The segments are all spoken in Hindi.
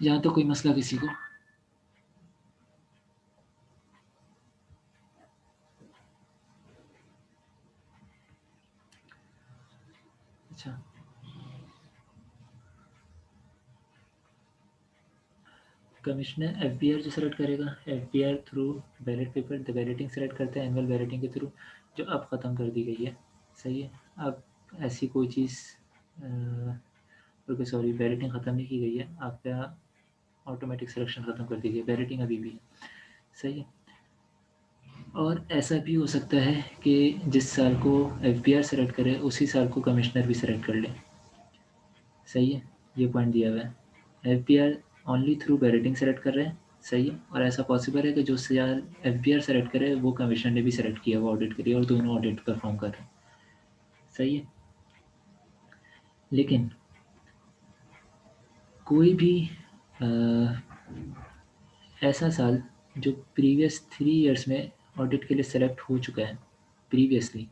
यहाँ तो कोई मसला किसी को? अच्छा, कमिश्नर एफबीआर जो सेलेक्ट करेगा, FBR through ballot paper the balloting select करते हैं एनुअल बैलेटिंग के थ्रू, जो अब ख़त्म कर दी गई है। सही है। अब ऐसी कोई चीज़ ओके सॉरी, बैलेटिंग ख़त्म नहीं की गई है, आपका ऑटोमेटिक सिलेक्शन ख़त्म कर दी गई है, बैलेटिंग अभी भी है। सही है। और ऐसा भी हो सकता है कि जिस साल को एफबीआर सेलेक्ट करे उसी साल को कमिश्नर भी सेलेक्ट कर ले। सही है। ये पॉइंट दिया हुआ है, FBR only through balloting select कर रहे हैं। सही है। और ऐसा पॉसिबल है कि जो साल एफबीआर सेलेक्ट करे वो कमिश्नर ने भी सेलेक्ट किया वो ऑडिट के लिए, और दोनों ऑडिट परफॉर्म कर रहे हैं। सही है। लेकिन कोई भी आ, ऐसा साल जो प्रीवियस 3 इयर्स में ऑडिट के लिए सेलेक्ट हो चुका है प्रीवियसली।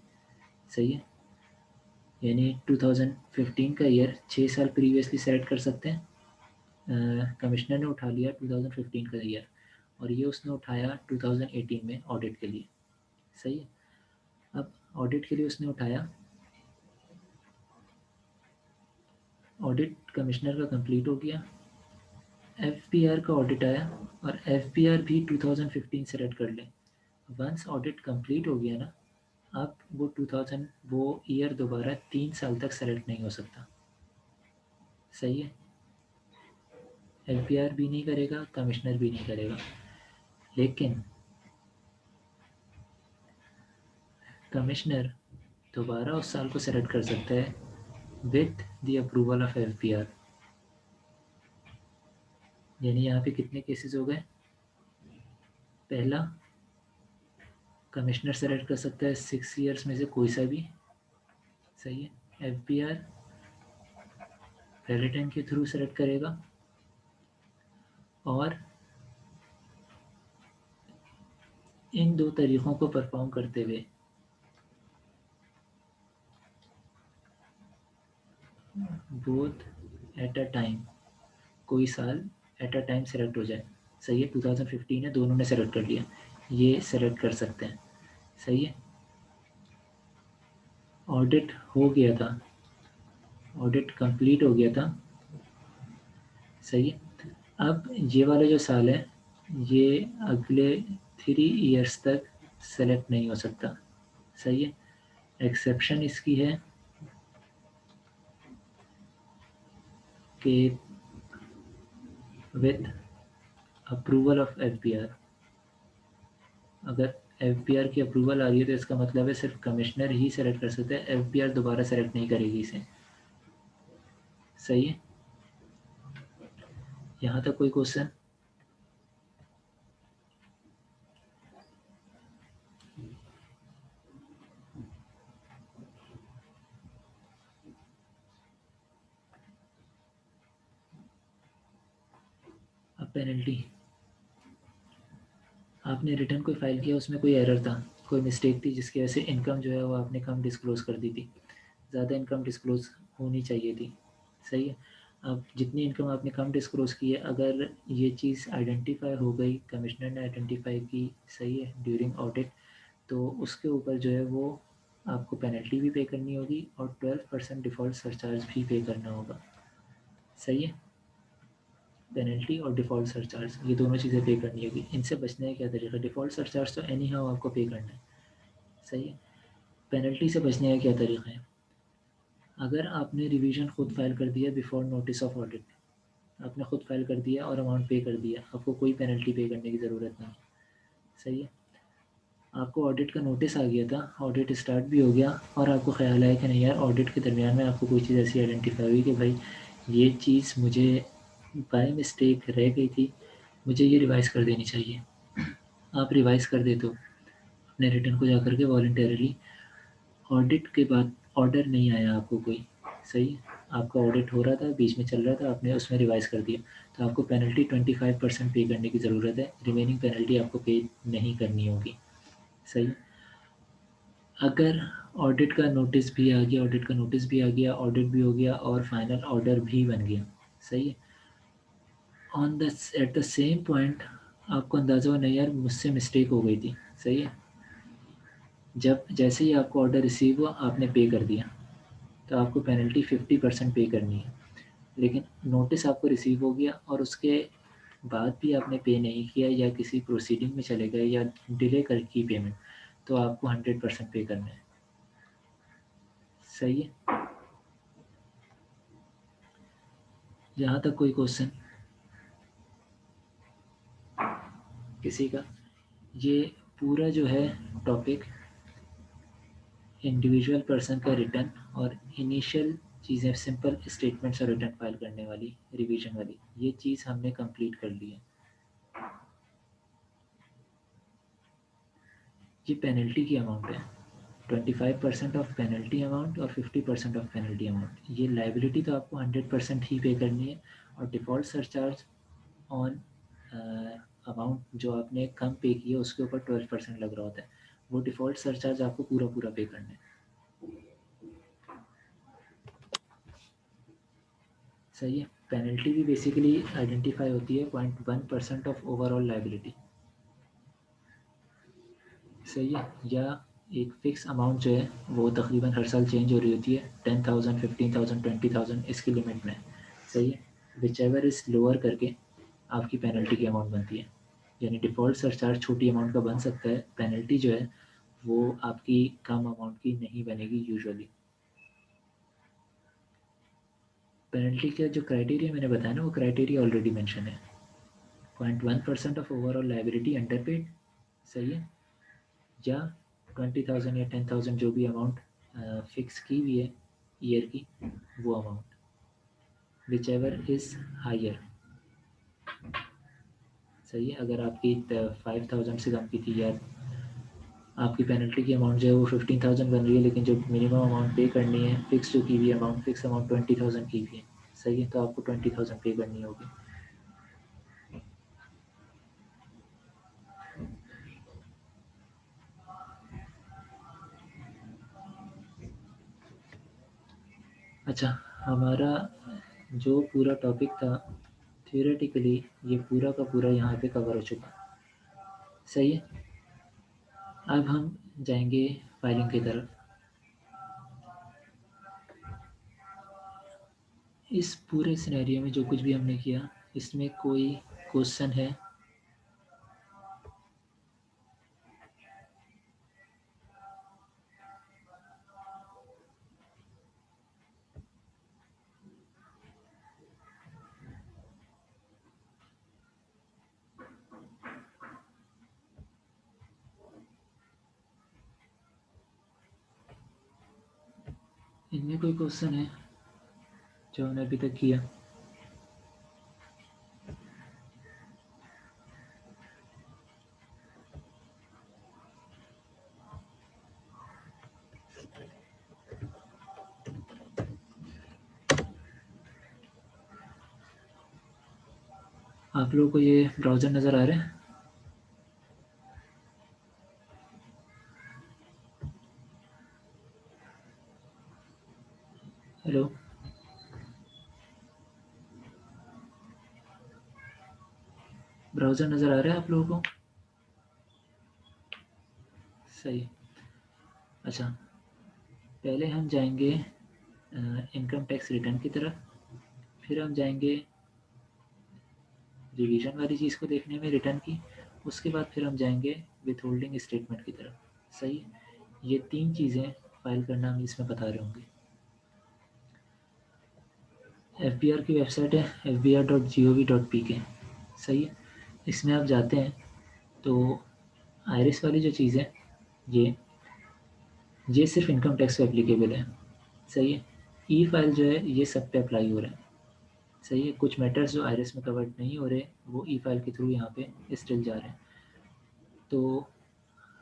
सही है। यानी 2015 का ईयर 6 साल प्रीवियसली सेलेक्ट कर सकते हैं। कमिश्नर ने उठा लिया 2015 का ईयर, और ये उसने उठाया 2018 में ऑडिट के लिए। सही है। अब ऑडिट के लिए उसने उठाया, ऑडिट कमिश्नर का कंप्लीट हो गया, एफपीआर का ऑडिट आया, और एफपीआर भी 2015 सेलेक्ट कर ले। वंस ऑडिट कंप्लीट हो गया ना, अब वो 2000 वो ईयर दोबारा 3 साल तक सेलेक्ट नहीं हो सकता। सही है। एफपीआर भी नहीं करेगा, कमिश्नर भी नहीं करेगा। लेकिन कमिश्नर दोबारा उस साल को सेलेक्ट कर सकता है with the approval of FPR. यानी यहाँ पे कितने केसेस हो गए? पहला, कमिश्नर सेलेक्ट कर सकता है 6 इयर्स में से कोई सा भी। सही है। एफपीआर पेलेटन के थ्रू सेलेक्ट करेगा, और इन दो तरीक़ों को परफॉर्म करते हुए बोथ एट अ टाइम, कोई साल एट अ टाइम सेलेक्ट हो जाए। सही है। 2015 है, दोनों ने सेलेक्ट कर लिया, ये सेलेक्ट कर सकते हैं। सही है। ऑडिट हो गया था, ऑडिट कंप्लीट हो गया था। सही है। अब ये वाला जो साल है, ये अगले 3 इयर्स तक सेलेक्ट नहीं हो सकता। सही है। एक्सेप्शन इसकी है कि विद अप्रूवल ऑफ एफपीआर, अगर एफपीआर की अप्रूवल आ रही है तो इसका मतलब है सिर्फ कमिश्नर ही सेलेक्ट कर सकता है, एफपीआर दोबारा सेलेक्ट नहीं करेगी इसे। सही है। यहाँ तक कोई क्वेश्चन? अब पेनल्टी, आपने रिटर्न कोई फाइल किया, उसमें कोई एरर था, कोई मिस्टेक थी जिसकी वजह से इनकम जो है वो आपने कम डिस्क्लोज कर दी थी, ज़्यादा इनकम डिस्क्लोज होनी चाहिए थी। सही है। अब जितनी इनकम आपने कम डिस्क्लोज की है, अगर ये चीज़ आइडेंटिफाई हो गई, कमिश्नर ने आइडेंटिफाई की, सही है, ड्यूरिंग ऑडिट, तो उसके ऊपर जो है वो आपको पेनल्टी भी पे करनी होगी, और 12% डिफ़ॉल्ट सरचार्ज भी पे करना होगा। सही है। पेनल्टी और डिफ़ॉल्ट सरचार्ज, ये दोनों चीज़ें पे करनी होगी। इनसे बचने का क्या तरीका? डिफ़ॉल्ट सरचार्ज तो एनी हाउ आपको पे करना है। सही है। पेनल्टी से बचने का क्या तरीका है? अगर आपने रिवीजन खुद फाइल कर दिया बिफोर नोटिस ऑफ ऑडिट, आपने खुद फाइल कर दिया और अमाउंट पे कर दिया, आपको कोई पेनल्टी पे करने की ज़रूरत नहीं। सही है। आपको ऑडिट का नोटिस आ गया था, ऑडिट स्टार्ट भी हो गया, और आपको ख्याल आया कि नहीं यार, ऑडिट के दरमियान में आपको कोई चीज़ ऐसी आइडेंटिफाई हुई कि भाई ये चीज़ मुझे बाय मिस्टेक रह गई थी, मुझे ये रिवाइज़ कर देनी चाहिए। आप रिवाइज़ कर देते हो अपने रिटर्न को जाकर के वॉलंटरली, ऑडिट के बाद ऑर्डर नहीं आया आपको कोई। सही है। आपका ऑडिट हो रहा था, बीच में चल रहा था, आपने उसमें रिवाइज़ कर दिया, तो आपको पेनल्टी 25% पे करने की ज़रूरत है, रिमेनिंग पेनल्टी आपको पे नहीं करनी होगी। सही। अगर ऑडिट का नोटिस भी आ गया, ऑडिट का नोटिस भी आ गया, ऑडिट भी हो गया, और फाइनल ऑर्डर भी बन गया। सही है। On the at the same point आपको अंदाज़ा हो नहीं यार मुझसे मिस्टेक हो गई थी, सही है। जब जैसे ही आपको ऑर्डर रिसीव हुआ आपने पे कर दिया, तो आपको पेनल्टी 50% पे करनी है। लेकिन नोटिस आपको रिसीव हो गया और उसके बाद भी आपने पे नहीं किया या किसी प्रोसीडिंग में चले गए या डिले कर की पेमेंट, तो आपको 100% पे करना है, सही है। यहाँ तक कोई क्वेश्चन किसी का? ये पूरा जो है टॉपिक इंडिविजुअल पर्सन का रिटर्न और इनिशियल चीज़ें सिंपल स्टेटमेंट्स और रिटर्न फाइल करने वाली रिवीजन वाली, ये चीज़ हमने कंप्लीट कर ली है। ये पेनल्टी की अमाउंट है, 25% ऑफ पेनल्टी अमाउंट और 50% ऑफ पेनल्टी अमाउंट। ये लाइबिलिटी तो आपको 100% ही पे करनी है, और डिफ़ॉल्ट सरचार्ज ऑन अमाउंट जो आपने कम पे किया उसके ऊपर 12% लग रहा होता है, वो डिफ़ॉल्ट सरचार्ज आपको पूरा पूरा पे करना है, सही है। पेनल्टी भी बेसिकली आइडेंटिफाई होती है 0.1% ऑफ ओवरऑल लाइबिलिटी, सही है। या एक फ़िक्स अमाउंट जो है वो तकरीबन हर साल चेंज हो रही होती है, 10,000 15,000 20,000 इसकी लिमिट में, सही है। विच एवर इज़ लोअर करके आपकी पेनल्टी की अमाउंट बनती है। यानी डिफ़ॉल्ट सरचार्ज छोटी अमाउंट का बन सकता है, पेनल्टी जो है वो आपकी कम अमाउंट की नहीं बनेगी यूजुअली। पेनल्टी का जो क्राइटेरिया मैंने बताया ना, वो क्राइटेरिया ऑलरेडी मेंशन है। 0.1% ऑफ ओवरऑल लाइबिलिटी अंडरपेड, सही है, या 20,000 या 10,000 जो भी अमाउंट फिक्स की हुई है ईयर की, वो amount whichever is higher, सही है। अगर आपकी 5,000 से कम की थी या आपकी पेनल्टी की अमाउंट जो है वो 15,000 बन रही है, लेकिन जो मिनिमम अमाउंट पे करनी है फिक्स जो की हुई अमाउंट, फिक्स अमाउंट 20,000 की हुई है, सही है, तो आपको 20,000 पे करनी होगी। अच्छा, हमारा जो पूरा टॉपिक था थियोरेटिकली ये पूरा का पूरा यहाँ पे कवर हो चुका, सही है। अब हम जाएंगे फाइलिंग की तरफ। इस पूरे सिनेरियो में जो कुछ भी हमने किया, इसमें कोई क्वेश्चन है? इनमें कोई क्वेश्चन है जो हमने अभी तक किया? आप लोगों को ये ब्राउज़र नज़र आ रहा है? हेलो, ब्राउज़र नज़र आ रहा है आप लोगों को? सही। अच्छा, पहले हम जाएंगे इनकम टैक्स रिटर्न की तरफ, फिर हम जाएंगे रिवीजन वाली चीज़ को देखने में रिटर्न की, उसके बाद फिर हम जाएंगे विथ होल्डिंग स्टेटमेंट की तरफ, सही है। ये तीन चीज़ें फाइल करना हम इसमें बता रहे होंगे। FBR की वेबसाइट है fbr.gov.pk, सही है। इसमें आप जाते हैं तो आयरिस वाली जो चीज़ है ये ये सिर्फ इनकम टैक्स पे एप्लीकेबल है, सही है। ई फाइल जो है ये सब पे अप्लाई हो रहा है, सही है। कुछ मैटर्स जो आयरिस में कवर्ड नहीं हो रहे वो ई फाइल के थ्रू यहाँ पे स्टिल जा रहे हैं। तो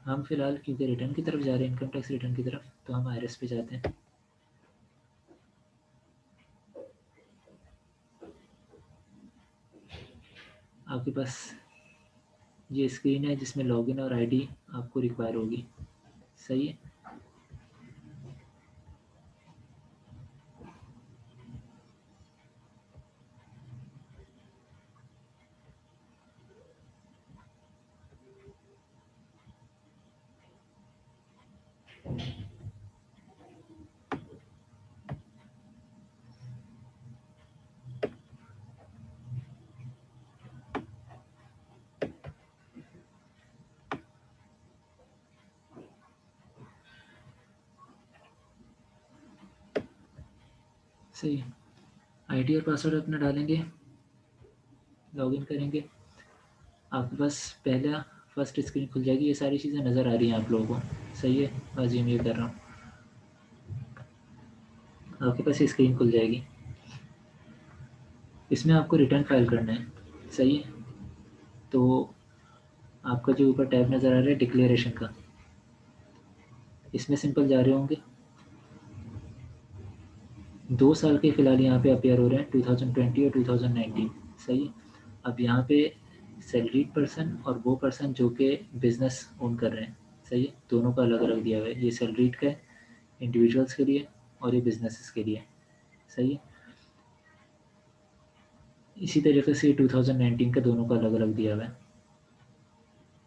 हम फिलहाल क्योंकि रिटर्न की तरफ जा रहे हैं, इनकम टैक्स रिटर्न की तरफ, तो हम आयरिस पे जाते हैं। आपके पास ये स्क्रीन है जिसमें लॉगिन और आईडी आपको रिक्वायर होगी, सही है। सही है। आईडी और पासवर्ड अपना डालेंगे, लॉगिन करेंगे, आपके पास पहला फर्स्ट स्क्रीन खुल जाएगी। ये सारी चीज़ें नज़र आ रही हैं आप लोगों को, सही है। अज्यूम ये कर रहा हूँ, आपके पास ये स्क्रीन खुल जाएगी। इसमें आपको रिटर्न फाइल करना है, सही है। तो आपका जो ऊपर टैब नज़र आ रहा है डिक्लेरेशन का, इसमें सिंपल जा रहे होंगे। 2 साल के फ़िलहाल यहाँ पे अपेयर हो रहे हैं, 2020 और 2019, सही है। अब यहाँ पे सैलरीड पर्सन और वो पर्सन जो कि बिज़नेस ओन कर रहे हैं, सही है, दोनों का अलग अलग दिया हुआ है। ये सैलरीड का है इंडिविजुअल्स के लिए, और ये बिजनेसेस के लिए, सही है। इसी तरीके से 2019 का दोनों का अलग अलग दिया हुआ है,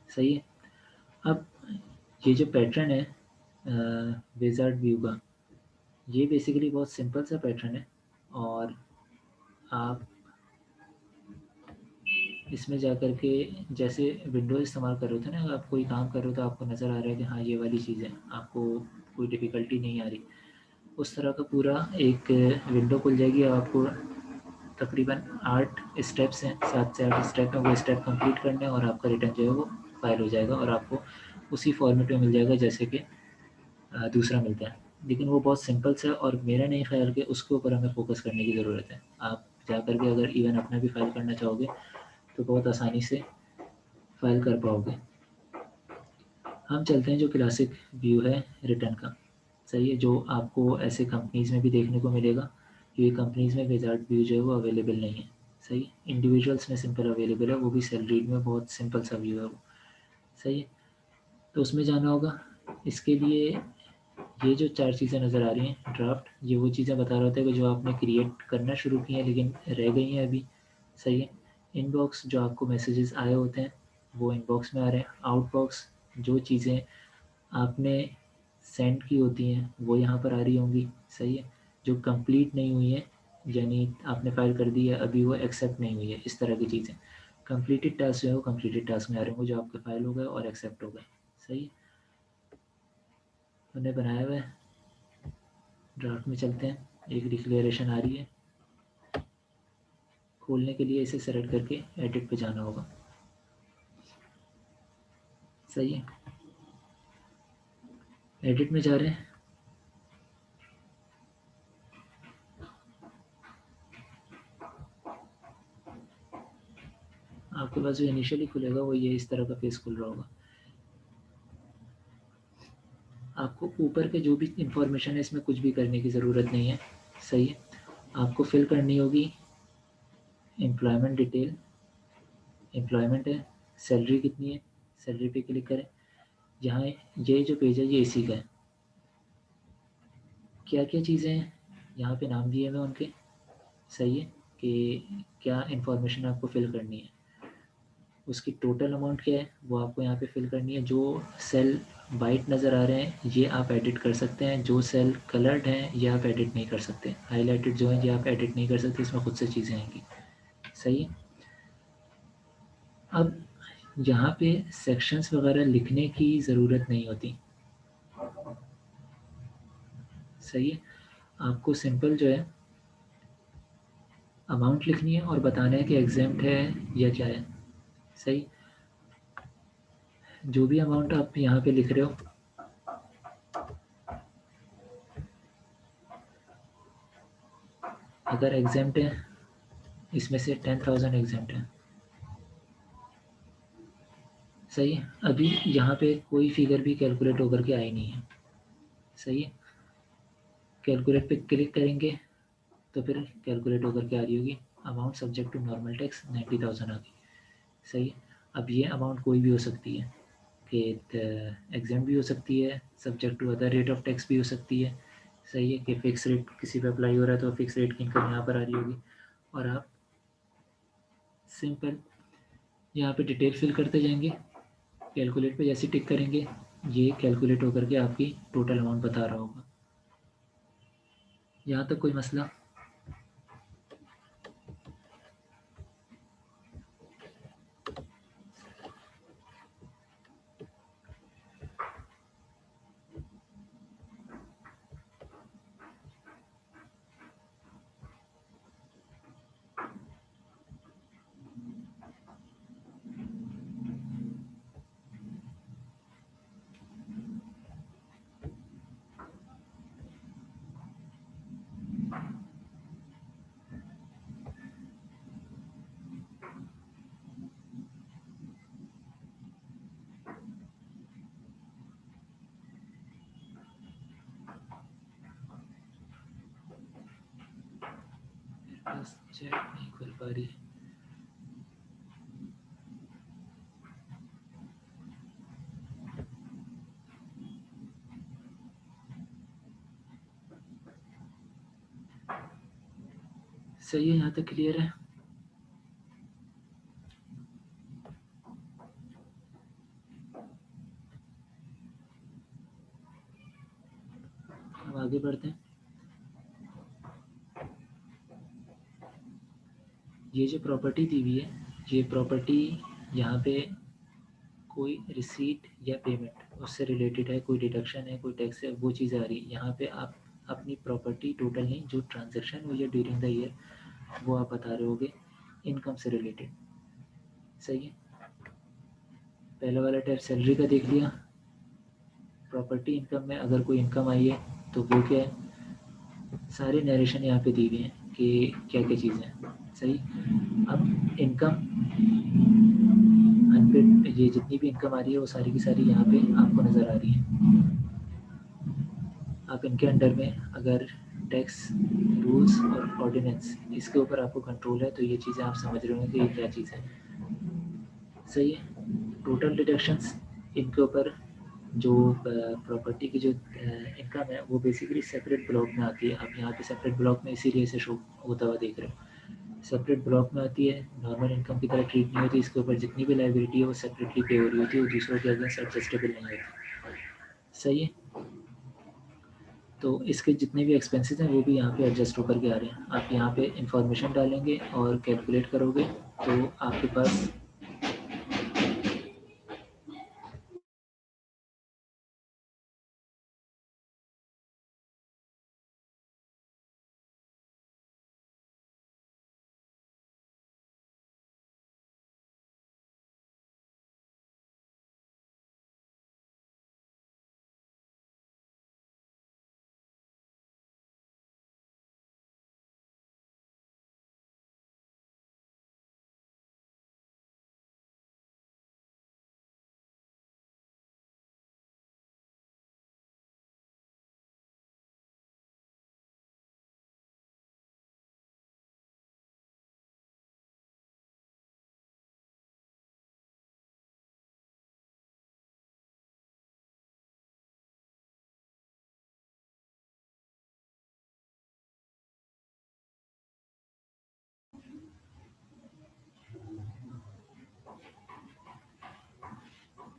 सही है। अब ये जो पैटर्न है विजार्ड व्यू का, ये बेसिकली बहुत सिंपल सा पैटर्न है। और आप इसमें जा कर के जैसे विंडोज़ इस्तेमाल कर रहे थे ना, आप कोई काम कर रहे हो तो आपको नज़र आ रहा है कि हाँ ये वाली चीज़ है, आपको कोई डिफ़िकल्टी नहीं आ रही, उस तरह का पूरा एक विंडो खुल जाएगी। आपको तकरीबन 8 स्टेप्स हैं, 7 से 8 स्टेप हैं, वो स्टेप कंप्लीट करने हैं और आपका रिटर्न जो है वो फाइल हो जाएगा और आपको उसी फॉर्मेट में मिल जाएगा जैसे कि दूसरा मिलता है। लेकिन वो बहुत सिंपल सा है और मेरा नहीं ख्याल कि उसके ऊपर हमें फ़ोकस करने की ज़रूरत है। आप जा कर के अगर इवन अपना भी फ़ाइल करना चाहोगे तो बहुत आसानी से फ़ाइल कर पाओगे। हम चलते हैं जो क्लासिक व्यू है रिटर्न का, सही है, जो आपको ऐसे कंपनीज़ में भी देखने को मिलेगा। ये कंपनीज़ में विज़ार्ड व्यू जो है वो अवेलेबल नहीं है, सही है। इंडिविजुअल्स में सिंपल अवेलेबल है, वो भी सैलरीड में बहुत सिंपल सा व्यू है वो, सही है। तो उसमें जाना होगा। इसके लिए ये जो 4 चीज़ें नज़र आ रही हैं ड्राफ्ट, ये वो चीज़ें बता रहा होता है कि जो आपने क्रिएट करना शुरू की हैं लेकिन रह गई हैं अभी, सही है। इनबॉक्स, जो आपको मैसेजेस आए होते हैं वो इनबॉक्स में आ रहे हैं। आउटबॉक्स, जो चीज़ें आपने सेंड की होती हैं वो यहाँ पर आ रही होंगी, सही है। जो कंप्लीट नहीं हुई हैं, यानी आपने फ़ाइल कर दी है अभी वो एक्सेप्ट नहीं हुई है, इस तरह की चीज़ें। कंप्लीटेड टास्क जो है वो कंप्लीटेड टास्क में आ रहे होंगे, जो आपके फ़ाइल हो गए और एक्सेप्ट हो गए, सही है। हमने बनाया हुआ है, ड्राफ्ट में चलते हैं। एक डिक्लेरेशन आ रही है, खोलने के लिए इसे सेलेक्ट करके एडिट पे जाना होगा, सही है। एडिट में जा रहे हैं, आपके पास जो इनिशियली खुलेगा वो ये इस तरह का पेज खुल रहा होगा। आपको ऊपर के जो भी इंफॉर्मेशन है इसमें कुछ भी करने की ज़रूरत नहीं है, सही है। आपको फिल करनी होगी एम्प्लॉयमेंट डिटेल, एम्प्लॉयमेंट है, सैलरी कितनी है, सैलरी पे क्लिक करें। यहाँ ये जो पेज है ये इसी का है। क्या क्या चीज़ें हैं यहाँ पे नाम दिए हुए उनके, सही है, कि क्या इंफॉर्मेशन आपको फिल करनी है। उसकी टोटल अमाउंट क्या है वो आपको यहाँ पे फिल करनी है। जो सेल वाइट नज़र आ रहे हैं ये आप एडिट कर सकते हैं, जो सेल कलर्ड हैं ये आप एडिट नहीं कर सकते। हाईलाइटेड जो हैं ये आप एडिट नहीं कर सकते, इसमें खुद से चीज़ें आएंगी, सही है। अब यहाँ पे सेक्शंस वगैरह लिखने की ज़रूरत नहीं होती, सही है। आपको सिंपल जो है अमाउंट लिखनी है और बताना है कि एग्जाम्प्ट है या क्या है, सही। जो भी अमाउंट आप यहाँ पे लिख रहे हो, अगर एग्जाम्प्ट है इसमें से 10,000 एग्जाम्प्ट है, सही है। अभी यहाँ पे कोई फिगर भी कैलकुलेट होकर के आई नहीं है, सही है। कैलकुलेट पे क्लिक करेंगे तो फिर कैलकुलेट होकर के आ रही होगी। Amount subject to normal tax 90,000 आ गई, सही है। अब ये अमाउंट कोई भी हो सकती है, कि एग्जाम भी हो सकती है, subject to other rate of tax भी हो सकती है, सही है। कि फ़िक्स रेट किसी पे अप्लाई हो रहा है तो फ़िक्स रेट की इनकम यहाँ पर आ रही होगी। और आप सिंपल यहाँ पे डिटेल फिल करते जाएंगे, कैलकुलेट पे जैसे टिक करेंगे ये कैलकुलेट होकर के आपकी टोटल अमाउंट बता रहा होगा। यहाँ तक कोई मसला? बस चैट नहीं खुल पा रही है। सही है, यहाँ तक क्लियर है? अब आगे बढ़ते हैं। ये जो प्रॉपर्टी दी हुई है, ये प्रॉपर्टी यहाँ पे कोई रिसीट या पेमेंट उससे रिलेटेड है, कोई डिडक्शन है, कोई टैक्स है, वो चीज़ आ रही है। यहाँ पे आप अपनी प्रॉपर्टी टोटल नहीं, जो ट्रांजैक्शन हुई है ड्यूरिंग द ईयर, वो आप बता रहे होगे इनकम से रिलेटेड। सही है। पहला वाला टैब सैलरी का देख लिया। प्रॉपर्टी इनकम में अगर कोई इनकम आई है तो वो क्या है, सारे नरेशन यहाँ पे दी हुई हैं कि क्या क्या चीज़ें हैं। सही। अब इनकम अनपेड, ये जितनी भी इनकम आ रही है वो सारी की सारी यहाँ पे आपको नज़र आ रही है। आप इनके अंडर में अगर टैक्स रूल्स और ऑर्डिनेंस इसके ऊपर आपको कंट्रोल है तो ये चीज़ें आप समझ रहे होंगे कि ये क्या चीज़ है। सही है। टोटल डिडक्शंस इनके ऊपर जो प्रॉपर्टी की जो इनकम है वो बेसिकली सेपरेट ब्लॉक में आती है। आप यहाँ पे सेपरेट ब्लॉक में इसीलिए से शो होता हुआ देख रहे हो। सेपरेट ब्लॉक में आती है, नॉर्मल इनकम की तरह ट्रीट नहीं होती। इसके ऊपर जितनी भी लाइबिलिटी है वो सेपरेटली पे हो रही होती है, वो दूसरों के अगेंस्ट एडजस्टेबल नहीं होती। सही है। तो इसके जितने भी एक्सपेंसेस हैं वो भी यहाँ पे एडजस्ट होकर के आ रहे हैं। आप यहाँ पे इंफॉर्मेशन डालेंगे और कैलकुलेट करोगे तो आपके पास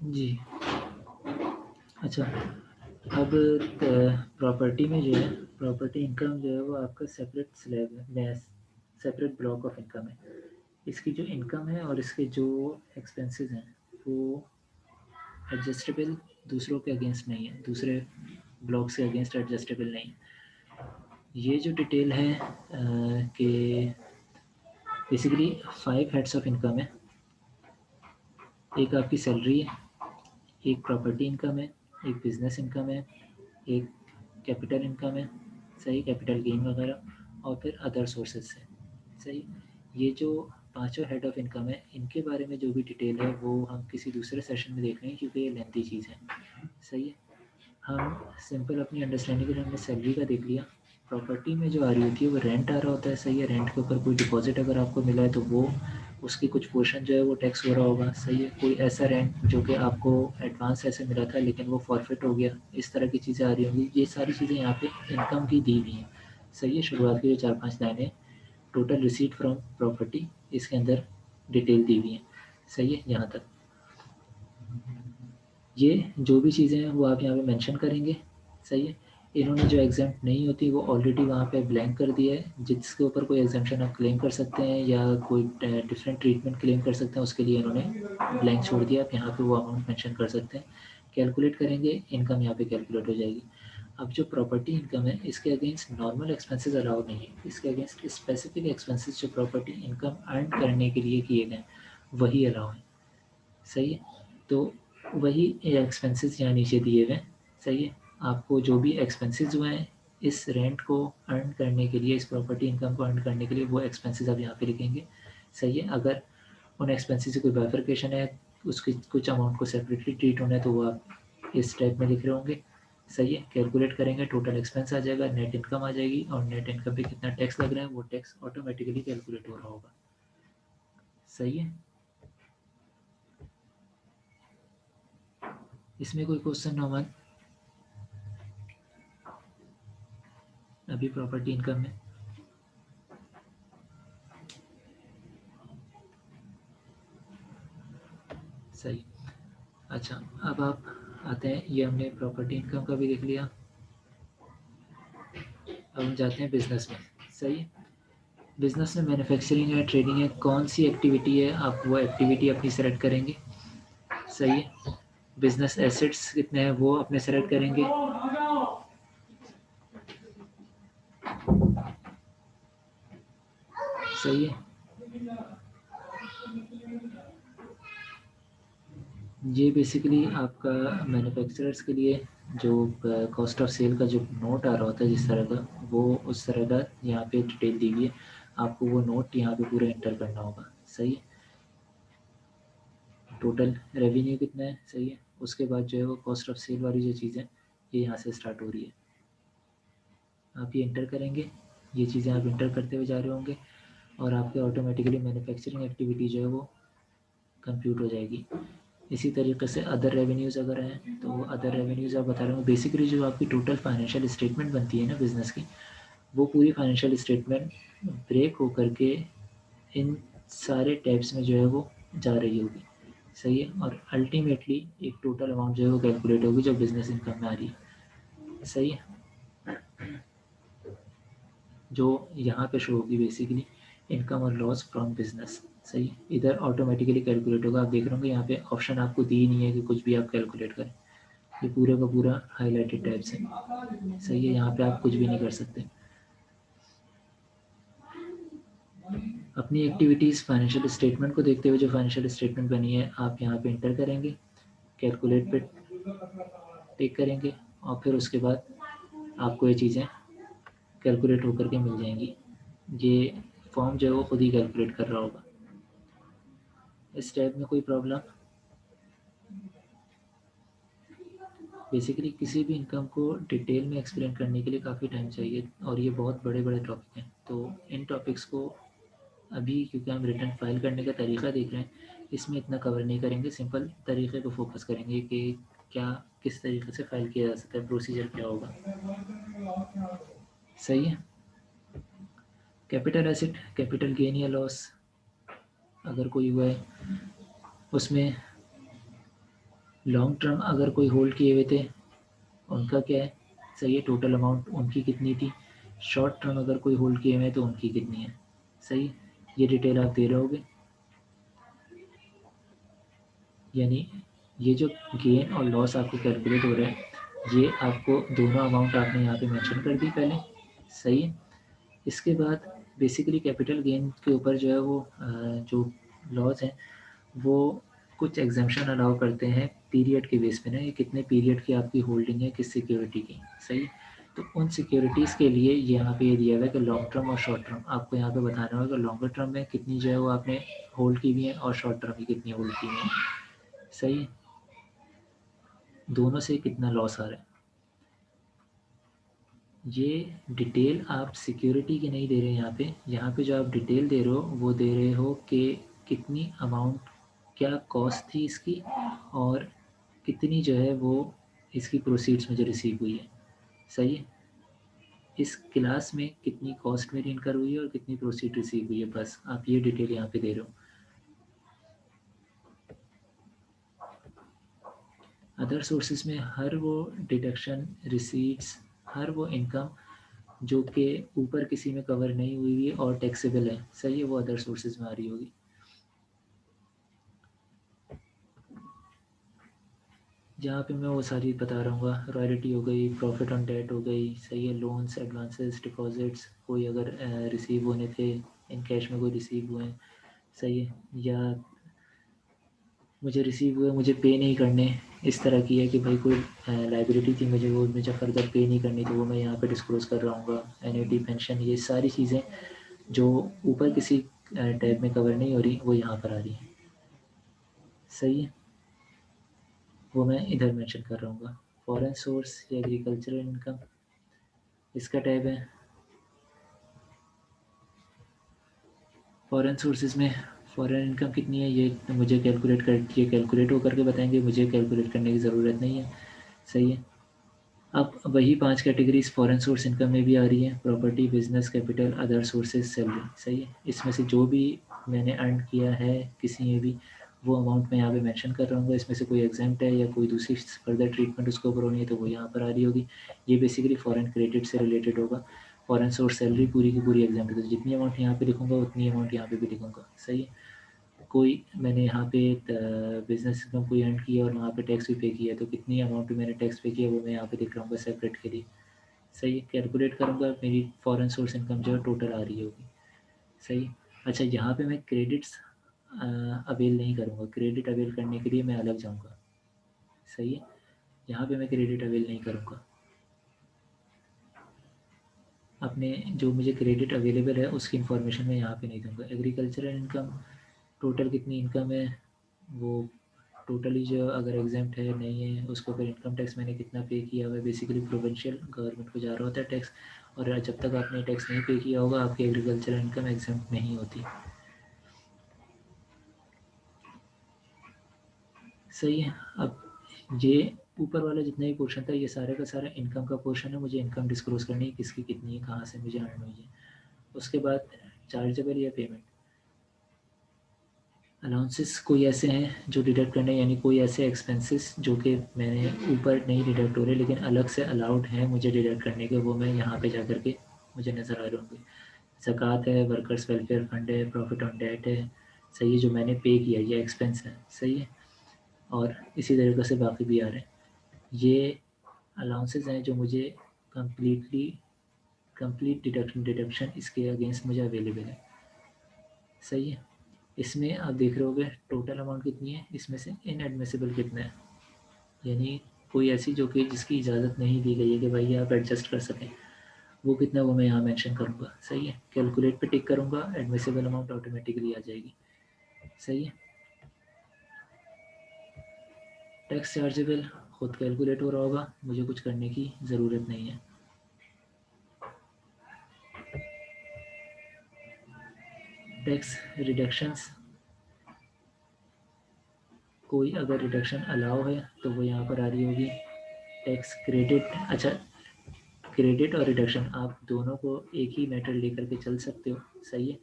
जी अच्छा। अब प्रॉपर्टी में जो है, प्रॉपर्टी इनकम जो है वो आपका सेपरेट स्लैब है, सेपरेट ब्लॉक ऑफ इनकम है। इसकी जो इनकम है और इसके जो एक्सपेंसेस हैं वो एडजस्टेबल दूसरों के अगेंस्ट नहीं है, दूसरे ब्लॉक से अगेंस्ट एडजस्टेबल नहीं है। ये जो डिटेल है कि बेसिकली 5 हेड्स ऑफ इनकम है। एक आपकी सैलरी है, एक प्रॉपर्टी इनकम है, एक बिजनेस इनकम है, एक कैपिटल इनकम है, सही, कैपिटल गेन वगैरह, और फिर अदर सोर्सेज है। सही। ये जो पांचों हेड ऑफ इनकम है इनके बारे में जो भी डिटेल है वो हम किसी दूसरे सेशन में देख रहे हैं क्योंकि ये लेंथी चीज़ है। सही है। हम सिंपल अपनी अंडरस्टैंडिंग के लिए हमने सैलरी का देख लिया। प्रॉपर्टी में जो आ रही होती है वो रेंट आ रहा होता है। सही है। रेंट के ऊपर कोई डिपॉजिट अगर आपको मिला है तो वो उसकी कुछ पोर्शन जो है वो टैक्स हो रहा होगा। सही है। कोई ऐसा रेंट जो कि आपको एडवांस ऐसे मिला था लेकिन वो फॉरफिट हो गया, इस तरह की चीज़ें आ रही होंगी। ये सारी चीज़ें यहाँ पे इनकम की दी हुई हैं। सही है। शुरुआत की जो 4-5 लाइनें टोटल रिसीट फ्रॉम प्रॉपर्टी, इसके अंदर डिटेल दी हुई हैं। सही है यहाँ तक? ये जो भी चीज़ें हैं वो आप यहाँ पे मेंशन करेंगे, सही है। इन्होंने जो एग्जाम्प्ट नहीं होती वो ऑलरेडी वहाँ पे ब्लैंक कर दिया है, जिसके ऊपर कोई एग्जाम्पशन आप क्लेम कर सकते हैं या कोई डिफरेंट ट्रीटमेंट क्लेम कर सकते हैं, उसके लिए इन्होंने ब्लैंक छोड़ दिया। आप यहाँ पे वो अमाउंट मेंशन कर सकते हैं, कैलकुलेट करेंगे, इनकम यहाँ पे कैलकुलेट हो जाएगी। अब जो प्रॉपर्टी इनकम है इसके अगेंस्ट नॉर्मल एक्सपेंसेस अलाउ नहीं है, इसके अगेंस्ट स्पेसिफिक एक्सपेंसेस जो प्रॉपर्टी इनकम अर्न करने के लिए किए गए वही अलाउ है, सही है। तो वही एक्सपेंसेस यहाँ नीचे दिए हुए हैं, सही है। आपको जो भी एक्सपेंसेस हुए हैं इस रेंट को अर्न करने के लिए, इस प्रॉपर्टी इनकम को अर्न करने के लिए, वो एक्सपेंसेस आप यहाँ पे लिखेंगे, सही है। अगर उन एक्सपेंसेस से कोई बाइफरकेशन है, उसकी कुछ अमाउंट को सेपरेटली ट्रीट होना है, तो वो आप इस टाइप में लिख रहे होंगे, सही है। कैलकुलेट करेंगे, टोटल एक्सपेंस आ जाएगा, नेट इनकम आ जाएगी, और नेट इनकम पे कितना टैक्स लग रहा है वो टैक्स ऑटोमेटिकली कैलकुलेट हो रहा होगा, सही है। इसमें कोई क्वेश्चन नोमान अभी प्रॉपर्टी इनकम में? सही। अच्छा, अब आप आते हैं, ये हमने प्रॉपर्टी इनकम का भी देख लिया। अब हम जाते हैं बिजनेस में, सही है। बिजनेस में मैन्युफैक्चरिंग है, ट्रेडिंग है, कौन सी एक्टिविटी है आप वो एक्टिविटी अपनी सेलेक्ट करेंगे, सही है। बिजनेस एसेट्स कितने हैं वो अपने सेलेक्ट करेंगे, सही है। ये बेसिकली आपका मैन्युफैक्चरर्स के लिए जो कॉस्ट ऑफ सेल का जो नोट आ रहा होता है जिस तरह का, वो उस तरह का यहाँ पे डिटेल दी हुई है। आपको वो नोट यहाँ पे पूरा एंटर करना होगा, सही है। टोटल रेवेन्यू कितना है, सही है। उसके बाद जो है वो कॉस्ट ऑफ सेल वाली जो चीज़ें ये यहाँ से स्टार्ट हो रही है, आप ये इंटर करेंगे। ये चीज़ें आप इंटर करते हुए जा रहे होंगे और आपके ऑटोमेटिकली मैन्युफैक्चरिंग एक्टिविटी जो है वो कंप्यूट हो जाएगी। इसी तरीके से अदर रेवेन्यूज़ अगर हैं तो अदर रेवेन्यूज़ आप बता रहे हो, बेसिकली जो आपकी टोटल फाइनेंशियल स्टेटमेंट बनती है ना बिज़नेस की, वो पूरी फाइनेंशियल स्टेटमेंट ब्रेक होकर के इन सारे टैब्स में जो है वो जा रही होगी, सही है। और अल्टीमेटली एक टोटल अमाउंट जो है वो कैलकुलेट होगी जो बिज़नेस इनकम में आ रही है, सही है। जो यहाँ पे शो होगी बेसिकली इनकम और लॉस फ्रॉम बिजनेस, सही। इधर ऑटोमेटिकली कैलकुलेट होगा। आप देख रहे होंगे यहाँ पे ऑप्शन आपको दी ही नहीं है कि कुछ भी आप कैलकुलेट करें, ये पूरे का पूरा हाईलाइटेड टाइप से, सही है। यहाँ पे आप कुछ भी नहीं कर सकते। अपनी एक्टिविटीज़ फाइनेंशियल स्टेटमेंट को देखते हुए जो फाइनेंशियल स्टेटमेंट बनी है आप यहाँ पे इंटर करेंगे, कैलकुलेट पे टिक करेंगे, और फिर उसके बाद आपको ये चीज़ें कैलकुलेट होकर के मिल जाएंगी। ये फॉर्म जो है वो खुद ही कैलकुलेट कर रहा होगा। इस टाइप में कोई प्रॉब्लम? बेसिकली किसी भी इनकम को डिटेल में एक्सप्लेन करने के लिए काफ़ी टाइम चाहिए और ये बहुत बड़े बड़े टॉपिक हैं, तो इन टॉपिक्स को अभी क्योंकि हम रिटर्न फाइल करने का तरीका देख रहे हैं इसमें इतना कवर नहीं करेंगे, सिंपल तरीके को फोकस करेंगे कि क्या किस तरीके से फाइल किया जा सकता है, प्रोसीजर क्या होगा, सही है। कैपिटल एसेट, कैपिटल गेन या लॉस अगर कोई हुआ है, उसमें लॉन्ग टर्म अगर कोई होल्ड किए हुए थे उनका क्या है, सही है। टोटल अमाउंट उनकी कितनी थी। शॉर्ट टर्म अगर कोई होल्ड किए हुए हैं तो उनकी कितनी है, सही। ये डिटेल आप दे रहे होगे, यानी ये जो गेन और लॉस आपको कैलकुलेट हो रहा है ये आपको दोनों अमाउंट आपने यहाँ पे मेंशन कर दी पहले, सही है। इसके बाद बेसिकली कैपिटल गेन के ऊपर जो है वो जो लॉस हैं वो कुछ एग्जामेशन अलाउ करते हैं पीरियड के बेस पे ना, ये कितने पीरियड की आपकी होल्डिंग है किस सिक्योरिटी की, सही। तो उन सिक्योरिटीज़ के लिए यहाँ पे ये दिया हुआ है कि लॉन्ग टर्म और शॉर्ट टर्म आपको यहाँ पे बताना होगा कि लॉन्गर टर्म में कितनी जो है वो आपने होल्ड की हुई है और शॉर्ट टर्म में कितनी होल्ड की हुई है, सही है। दोनों से कितना लॉस आ रहा है। ये डिटेल आप सिक्योरिटी की नहीं दे रहे हैं यहाँ पे जो आप डिटेल दे रहे हो वो दे रहे हो कि कितनी अमाउंट, क्या कॉस्ट थी इसकी और कितनी जो है वो इसकी प्रोसीड्स मुझे रिसीव हुई है, सही है। इस क्लास में कितनी कॉस्ट मेरी इनकर हुई है और कितनी प्रोसीड रिसीव हुई है, बस आप ये डिटेल यहाँ पे दे रहे हो। अदर सोर्सेज में हर वो डिडक्शन, रिसीट्स, हर वो इनकम जो कि ऊपर किसी में कवर नहीं हुई है और टैक्सेबल है, सही है, वो अदर सोर्सेज में आ रही होगी। जहाँ पे मैं वो सारी बता रहा हूँ, रॉयल्टी हो गई, प्रॉफिट ऑन डेट हो गई, सही है, लोन्स, एडवांसेस, डिपॉजिट्स, कोई अगर रिसीव होने थे इन कैश में, कोई रिसीव हुए हैं, सही है, या मुझे रिसीव हुए, मुझे पे नहीं करने, इस तरह की है कि भाई कोई लाइबिलिटी थी मुझे, वो मुझे फर्दर पे नहीं करनी, तो वो मैं यहाँ पे डिस्क्लोज कर रहा हूँ। एन्युटी, पेंशन, ये सारी चीज़ें जो ऊपर किसी टैब में कवर नहीं हो रही, वो यहाँ पर आ रही हैं, सही है, वो मैं इधर मेंशन कर रहा हूँ। फॉरेन सोर्स या एग्रीकल्चरल इनकम, इसका टैब है। फॉरेन सोर्सेज में फॉरेन इनकम कितनी है, ये मुझे कैलकुलेट हो करके बताएंगे, मुझे कैलकुलेट करने की ज़रूरत नहीं है, सही है। अब वही 5 कैटेगरीज फॉरेन सोर्स इनकम में भी आ रही है, property, business, capital, other sources, salary, सही है। इसमें से जो भी मैंने अर्न किया है किसी में भी, वो अमाउंट मैं यहाँ पे मेंशन कर रहा हूँ। इसमें से कोई एग्जाम्प्ट है या कोई दूसरी फर्दर ट्रीटमेंट उसके ऊपर होनी है तो वो यहाँ पर आ रही होगी। ये बेसिकली फॉरेन क्रेडिट से रिलेटेड होगा। फॉरेन सोर्स सैलरी पूरी की पूरी एग्जाम्प्ट, तो जितनी अमाउंट यहाँ पे लिखूँगा उतनी अमाउंट यहाँ पे भी लिखूँगा, सही है। कोई मैंने यहाँ पे बिजनेस इनकम कोई अर्न किया और वहाँ पे टैक्स भी पे किया, तो कितनी अमाउंट मैंने टैक्स पे किया वो मैं यहाँ पे दिख रहा हूँ सेपरेट के लिए, सही है। कैलकुलेट करूँगा, मेरी फॉरेन सोर्स इनकम जो है टोटल आ रही होगी, सही। अच्छा, यहाँ पे मैं क्रेडिट्स अवेल नहीं करूँगा, क्रेडिट अवेल करने के लिए मैं अलग जाऊँगा, सही है। यहाँ पे मैं क्रेडिट अवेल नहीं करूँगा, अपने जो मुझे क्रेडिट अवेलेबल है उसकी इन्फॉर्मेशन मैं यहाँ पे नहीं दूँगा। एग्रीकल्चरल इनकम, टोटल कितनी इनकम है, वो टोटली जो अगर एग्जाम्प्ट है नहीं है उसके ऊपर इनकम टैक्स मैंने कितना पे किया हुआ है, बेसिकली प्रोविंशियल गवर्नमेंट को जा रहा होता है टैक्स, और जब तक आपने टैक्स नहीं पे किया होगा आपकी एग्रीकल्चरल इनकम एग्जाम्प्ट नहीं होती, सही है। अब ये ऊपर वाला जितना भी पोर्शन था ये सारे का सारा इनकम का पोर्शन है, मुझे इनकम डिस्क्लोज करनी है किसकी कितनी है, कहाँ से मुझे अर्न हुई है। उसके बाद चार्जेबल या पेमेंट अलाउंसेस कोई ऐसे हैं जो डिडक्ट करने, यानी कोई ऐसे एक्सपेंसेस जो कि मैंने ऊपर नहीं डिडक्ट हो रहे लेकिन अलग से अलाउड हैं मुझे डिडक्ट करने के, वो मैं यहाँ पे जा कर के मुझे नज़र आ रहे होंगे। ज़कात है, वर्कर्स वेलफेयर फंड है, प्रॉफिट ऑन डेट है, सही है, जो मैंने पे किया ये एक्सपेंस है, सही है। और इसी तरीके से बाकी भी आ रहे हैं। ये अलाउंसेस हैं जो मुझे कम्प्लीटली कंप्लीट डिडक्शन इसके अगेंस्ट मुझे अवेलेबल है, सही है। इसमें आप देख रहे होगे टोटल अमाउंट कितनी है, इसमें से इनएडमिसिबल कितना है, यानी कोई ऐसी जो कि जिसकी इजाज़त नहीं दी गई है कि भाई आप एडजस्ट कर सकें, वो कितना वो मैं यहाँ मेंशन करूँगा, सही है। कैलकुलेट पे टिक करूँगा, एडमिसिबल अमाउंट ऑटोमेटिकली आ जाएगी, सही है। टैक्स चार्जेबल खुद कैलकुलेट हो रहा होगा, मुझे कुछ करने की ज़रूरत नहीं है। टैक्स रिडक्शंस, कोई अगर रिडक्शन अलाउ है तो वो यहाँ पर आ रही होगी। टैक्स क्रेडिट, अच्छा, क्रेडिट और रिडक्शन आप दोनों को एक ही मैटर लेकर के चल सकते हो, सही है,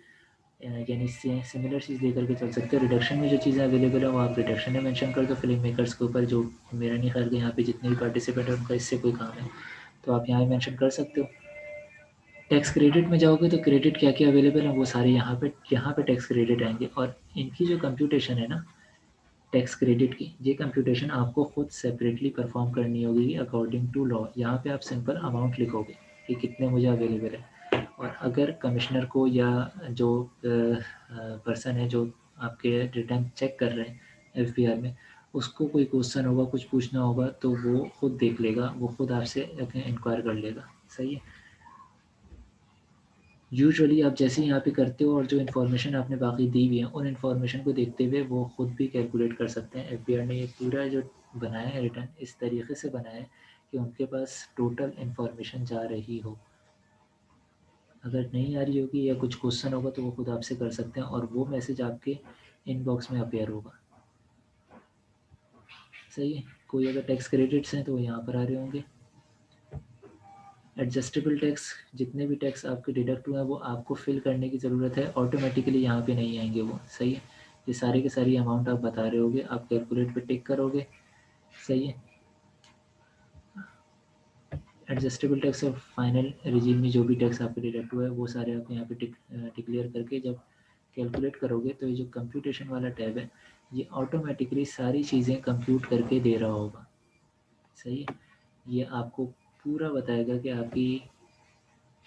यानी सिमिलर चीज़ लेकर के चल सकते हो। रिडक्शन में जो चीज़ें अवेलेबल है वो आप रिडक्शन में मेंशन कर दो फिल्म मेकर्स के ऊपर, जो मेरा नहीं ख्याल कि यहाँ पे जितने भी पार्टिसिपेंट हैं उनका इससे कोई काम है, तो आप यहाँ मेंशन कर सकते हो। टैक्स क्रेडिट में जाओगे तो क्रेडिट क्या क्या अवेलेबल है वो सारे यहाँ पे टैक्स क्रेडिट आएंगे, और इनकी जो कंप्यूटेशन है ना टैक्स क्रेडिट की, ये कंप्यूटेशन आपको खुद सेपरेटली परफॉर्म करनी होगी अकॉर्डिंग टू लॉ। यहाँ पे आप सिंपल अमाउंट लिखोगे कि कितने मुझे अवेलेबल है, और अगर कमिश्नर को या जो पर्सन है जो आपके रिटर्न चेक कर रहे हैं एफबीआर में, उसको कोई क्वेश्चन होगा, कुछ पूछना होगा, तो वो खुद देख लेगा, वो खुद आपसे इंक्वायर कर लेगा, सही है। यूजुअली आप जैसे ही यहाँ पे करते हो और जो इन्फॉर्मेशन आपने बाकी दी हुई है उन इन्फॉर्मेशन को देखते हुए वो खुद भी कैलकुलेट कर सकते हैं। एफबीआर ने ये पूरा जो बनाया है रिटर्न इस तरीके से बनाया है कि उनके पास टोटल इन्फॉर्मेशन जा रही हो, अगर नहीं आ रही होगी या कुछ क्वेश्चन होगा तो वो खुद आपसे कर सकते हैं, और वो मैसेज आपके इनबॉक्स में अपेयर होगा, सही है। कोई अगर टैक्स क्रेडिट्स हैं तो वो यहाँ पर आ रहे होंगे। एडजस्टेबल टैक्स, जितने भी टैक्स आपके डिडक्ट हुए हैं वो आपको फिल करने की ज़रूरत है, ऑटोमेटिकली यहाँ पे नहीं आएंगे वो, सही है। ये सारे के सारी अमाउंट आप बता रहे होगे, आप कैलकुलेट पे टिक करोगे, सही है। एडजस्टेबल टैक्स और फाइनल रिजीम में जो भी टैक्स आपके डिडक्ट हुआ है वो सारे आप यहाँ पे डिक्लेयर करके जब कैलकुलेट करोगे तो ये जो कंप्यूटेशन वाला टैब है ये ऑटोमेटिकली सारी चीज़ें कंप्यूट करके दे रहा होगा। सही है। ये आपको पूरा बताएगा कि आपकी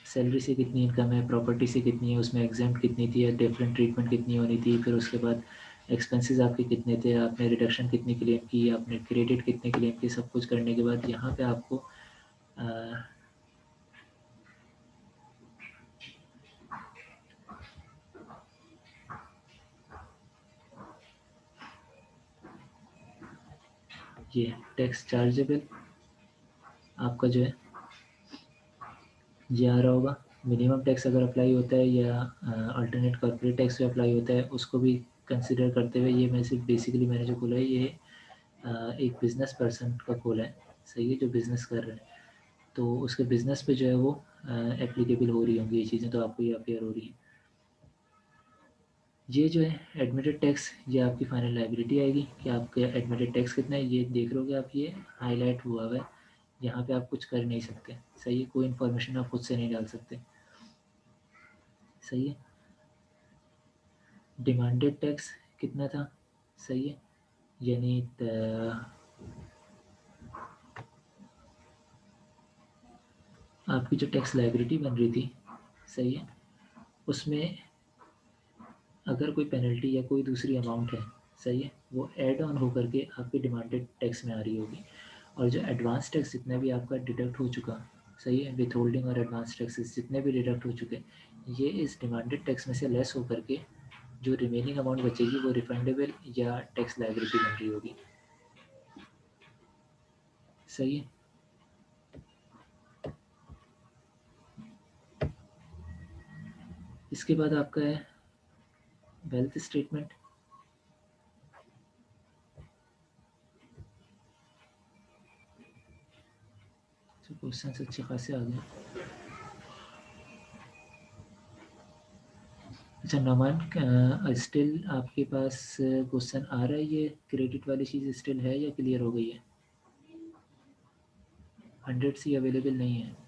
सैलरी से कितनी इनकम है, प्रॉपर्टी से कितनी है, उसमें एग्जाम्प्ट कितनी थी या डिफरेंट ट्रीटमेंट कितनी होनी थी, फिर उसके बाद एक्सपेंसेस आपके कितने थे, आपने रिडक्शन कितनी क्लेम की, आपने क्रेडिट कितने क्लेम की, सब कुछ करने के बाद यहाँ पे आपको ये टैक्स चार्जेबल आपका जो है ये आ रहा होगा। मिनिमम टैक्स अगर अप्लाई होता है या अल्टरनेट कॉर्पोरेट टैक्स जो अप्लाई होता है उसको भी कंसिडर करते हुए ये मैं सिर्फ बेसिकली मैंने जो खोला है ये एक बिज़नेस पर्सन का खोला है। सही है, जो बिज़नेस कर रहे हैं तो उसके बिज़नेस पे जो है वो एप्लीकेबल हो रही होंगी ये चीज़ें, तो आपको ये अपेयर हो रही है। ये जो है एडमिटेड टैक्स ये आपकी फाइनल लायबिलिटी आएगी कि आपका एडमिटेड टैक्स कितना है, ये देख लोगे आप, ये हाईलाइट हुआ हुआ है। यहाँ पे आप कुछ कर नहीं सकते। सही है, कोई इन्फॉर्मेशन आप खुद से नहीं डाल सकते। सही है। डिमांडेड टैक्स कितना था। सही है, यानी आपकी जो टैक्स लायबिलिटी बन रही थी, सही है, उसमें अगर कोई पेनल्टी या कोई दूसरी अमाउंट है, सही है, वो ऐड ऑन होकर के आपके डिमांडेड टैक्स में आ रही होगी। और जो एडवांस टैक्स जितना भी आपका डिडक्ट हो चुका, सही है, विथ होल्डिंग और एडवांस टैक्सेस जितने भी डिडक्ट हो चुके, ये इस डिमांडेड टैक्स में से लेस होकर के जो रिमेनिंग अमाउंट बचेगी वो रिफंडेबल या टैक्स लायबिलिटी बन रही होगी। सही है। इसके बाद आपका है वेल्थ स्टेटमेंट। तो क्वेश्चन अच्छे खासे आ गए। अच्छा नमन, स्टिल आपके पास क्वेश्चन आ रहा है, ये क्रेडिट वाली चीज़ स्टिल है या क्लियर हो गई है? 100 सी अवेलेबल नहीं है।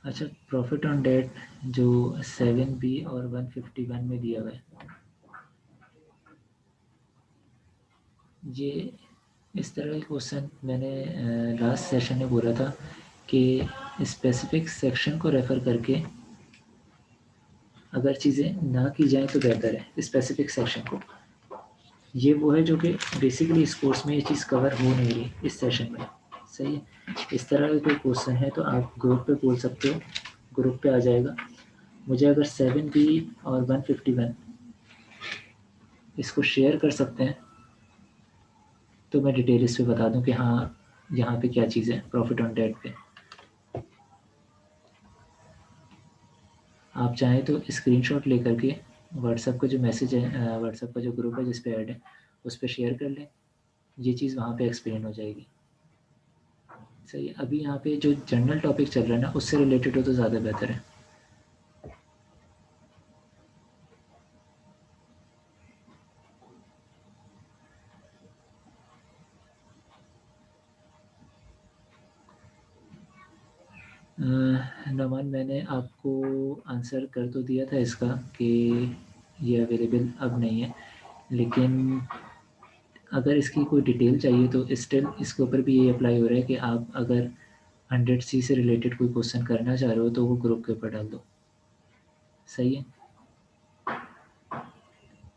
अच्छा, प्रॉफिट ऑन डेट जो 7B और 151 में दिया हुआ है, ये इस तरह के क्वेश्चन मैंने लास्ट सेशन में बोला था कि स्पेसिफिक सेक्शन को रेफ़र करके अगर चीज़ें ना की जाएँ तो बेहतर है। स्पेसिफिक सेक्शन को, ये वो है जो कि बेसिकली इस कोर्स में ये चीज़ कवर हो नहीं रही इस सेशन में। सही है। इस तरह का कोई क्वेश्चन है तो आप ग्रुप पे बोल सकते हो, ग्रुप पे आ जाएगा। मुझे अगर 7B और 151 इसको शेयर कर सकते हैं तो मैं डिटेल इस पे बता दूं कि हाँ यहाँ पे क्या चीज़ है प्रॉफिट ऑन डेट पे। आप चाहें तो स्क्रीनशॉट लेकर के व्हाट्सएप का जो मैसेज है, व्हाट्सएप का जो ग्रुप है जिस पे ऐड है उस पर शेयर कर लें, ये चीज़ वहाँ पे एक्सप्लेन हो जाएगी। सही है। अभी यहाँ पे जो जनरल टॉपिक चल रहा है ना उससे रिलेटेड हो तो ज़्यादा बेहतर है। नमान, मैंने आपको आंसर कर तो दिया था इसका कि ये अवेलेबल अब नहीं है, लेकिन अगर इसकी कोई डिटेल चाहिए तो स्टिल इसके ऊपर भी ये अप्लाई हो रहा है कि आप अगर 100C से रिलेटेड कोई क्वेश्चन करना चाह रहे हो तो वो ग्रुप के ऊपर डाल दो। सही है।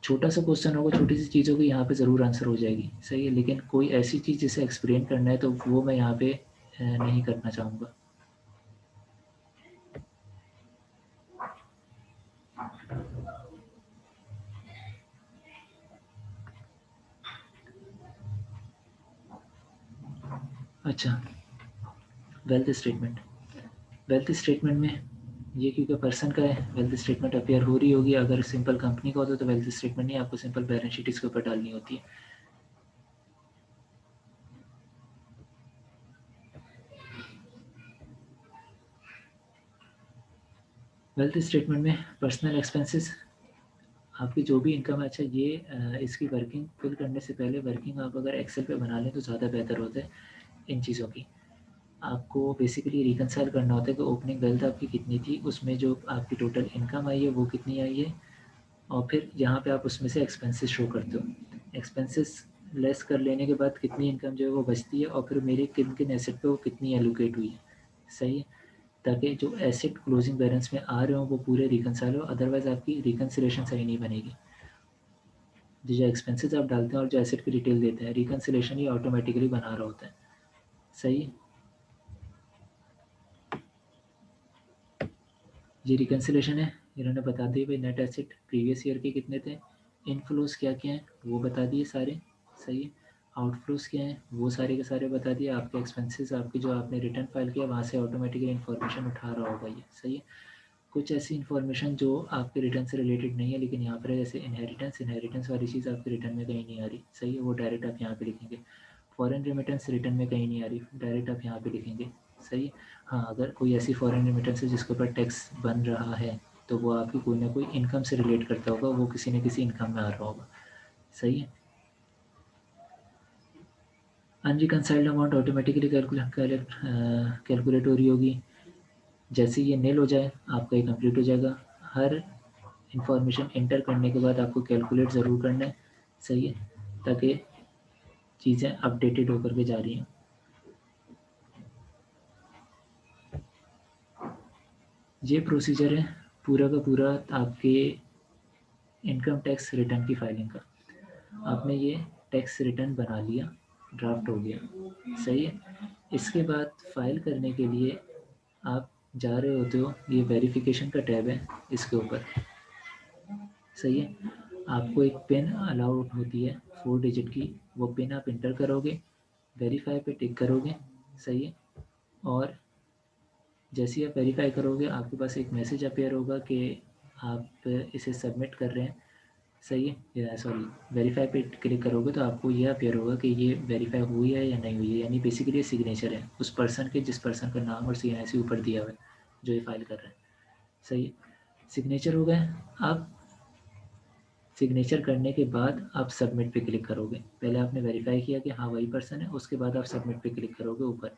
छोटा सा क्वेश्चन होगा, छोटी सी चीज़ होगी, यहाँ पे ज़रूर आंसर हो जाएगी। सही है, लेकिन कोई ऐसी चीज़ जिसे एक्सप्लेन करना है तो वो मैं यहाँ पे नहीं करना चाहूँगा। अच्छा, वेल्थ स्टेटमेंट। वेल्थ स्टेटमेंट में ये क्योंकि पर्सन का है, वेल्थ स्टेटमेंट अपीयर हो रही होगी। अगर सिंपल कंपनी का होता तो वेल्थ स्टेटमेंट नहीं, आपको सिंपल बैलेंस शीट इसके ऊपर डालनी होती है। वेल्थ स्टेटमेंट में पर्सनल एक्सपेंसेस, आपकी जो भी इनकम है। अच्छा ये इसकी वर्किंग फिल करने से पहले वर्किंग आप अगर एक्सेल पे बना लें तो ज़्यादा बेहतर होता है इन चीज़ों की। आपको बेसिकली रिकंसाइल करना होता है कि ओपनिंग वेल्थ आपकी कितनी थी, उसमें जो आपकी टोटल इनकम आई है वो कितनी आई है, और फिर यहाँ पे आप उसमें से एक्सपेंसेस शो करते हो। एक्सपेंसेस लेस कर लेने के बाद कितनी इनकम जो है वो बचती है, और फिर मेरे किन किन एसेट पे वो कितनी एलोकेट हुई है। सही है, ताकि जो एसेट क्लोजिंग बैलेंस में आ रहे हो वो पूरे रिकंसाइल हो, अदरवाइज आपकी रिकंसिलेशन सही नहीं बनेगी। जो एक्सपेंसेस आप डालते हैं और जो एसेट की डिटेल देते हैं, रिकंसिलेशन ये ऑटोमेटिकली बना रहा होता है। सही है, ये रिकंसिलेशन है, इन्होंने बता दिए भाई नेट एसेट प्रीवियस ईयर के कितने थे, इनफ्लोज क्या क्या हैं वो बता दिए सारे। सही है, आउटफ्लोज क्या हैं वो सारे के सारे बता दिए। आपके एक्सपेंसेस आपके जो आपने रिटर्न फाइल किया वहाँ से ऑटोमेटिकली इन्फॉर्मेशन उठा रहा होगा ये। सही है, कुछ ऐसी इन्फॉर्मेशन जो आपके रिटर्न से रिलेटेड नहीं है लेकिन यहाँ पर जैसे इनहेरिटेंस वाली चीज़ आपके रिटर्न में कहीं नहीं आ रही। सही है, वो डायरेक्ट आप यहाँ पे लिखेंगे। फॉरेन रेमिटेंस रिटर्न में कहीं नहीं आ रही, डायरेक्ट आप यहाँ पे लिखेंगे। सही है, हाँ अगर कोई ऐसी फॉरेन रेमिटेंस है जिसके ऊपर टैक्स बन रहा है तो वो आपकी कोई ना कोई इनकम से रिलेट करता होगा, वो किसी न किसी इनकम में आ रहा होगा। सही है, अनरिकंसाइल्ड अमाउंट ऑटोमेटिकली कैलकुलेट हो रही होगी। जैसे ये नील हो जाए आपका ये कंप्लीट हो जाएगा। हर इंफॉर्मेशन इंटर करने के बाद आपको कैलकुलेट ज़रूर करना है। सही है, ताकि चीज़ें अपडेटेड होकर के जा रही हैं। ये प्रोसीजर है पूरा का पूरा आपके इनकम टैक्स रिटर्न की फाइलिंग का। आपने ये टैक्स रिटर्न बना लिया, ड्राफ्ट हो गया। सही है, इसके बाद फाइल करने के लिए आप जा रहे होते हो, ये वेरिफिकेशन का टैब है इसके ऊपर। सही है, आपको एक पिन अलाउड होती है 4 डिजिट की, वो पिन आप इंटर करोगे, वेरीफाई पे टिक करोगे। सही है, और जैसे ही आप वेरीफाई करोगे आपके पास एक मैसेज अपेयर होगा कि आप इसे सबमिट कर रहे हैं। सही है, या सॉरी, वेरीफाई पे क्लिक करोगे तो आपको ये अपेयर होगा कि ये वेरीफाई हुई है या नहीं हुई है, यानी बेसिकली ये सिग्नेचर है उस पर्सन के जिस पर्सन का नाम और CNIC ऊपर दिया हुआ है जो ये फाइल कर रहे हैं। सही है, सिग्नेचर हो गए। अब सिग्नेचर करने के बाद आप सबमिट पे क्लिक करोगे। पहले आपने वेरीफाई किया कि हाँ वही पर्सन है, उसके बाद आप सबमिट पे क्लिक करोगे ऊपर।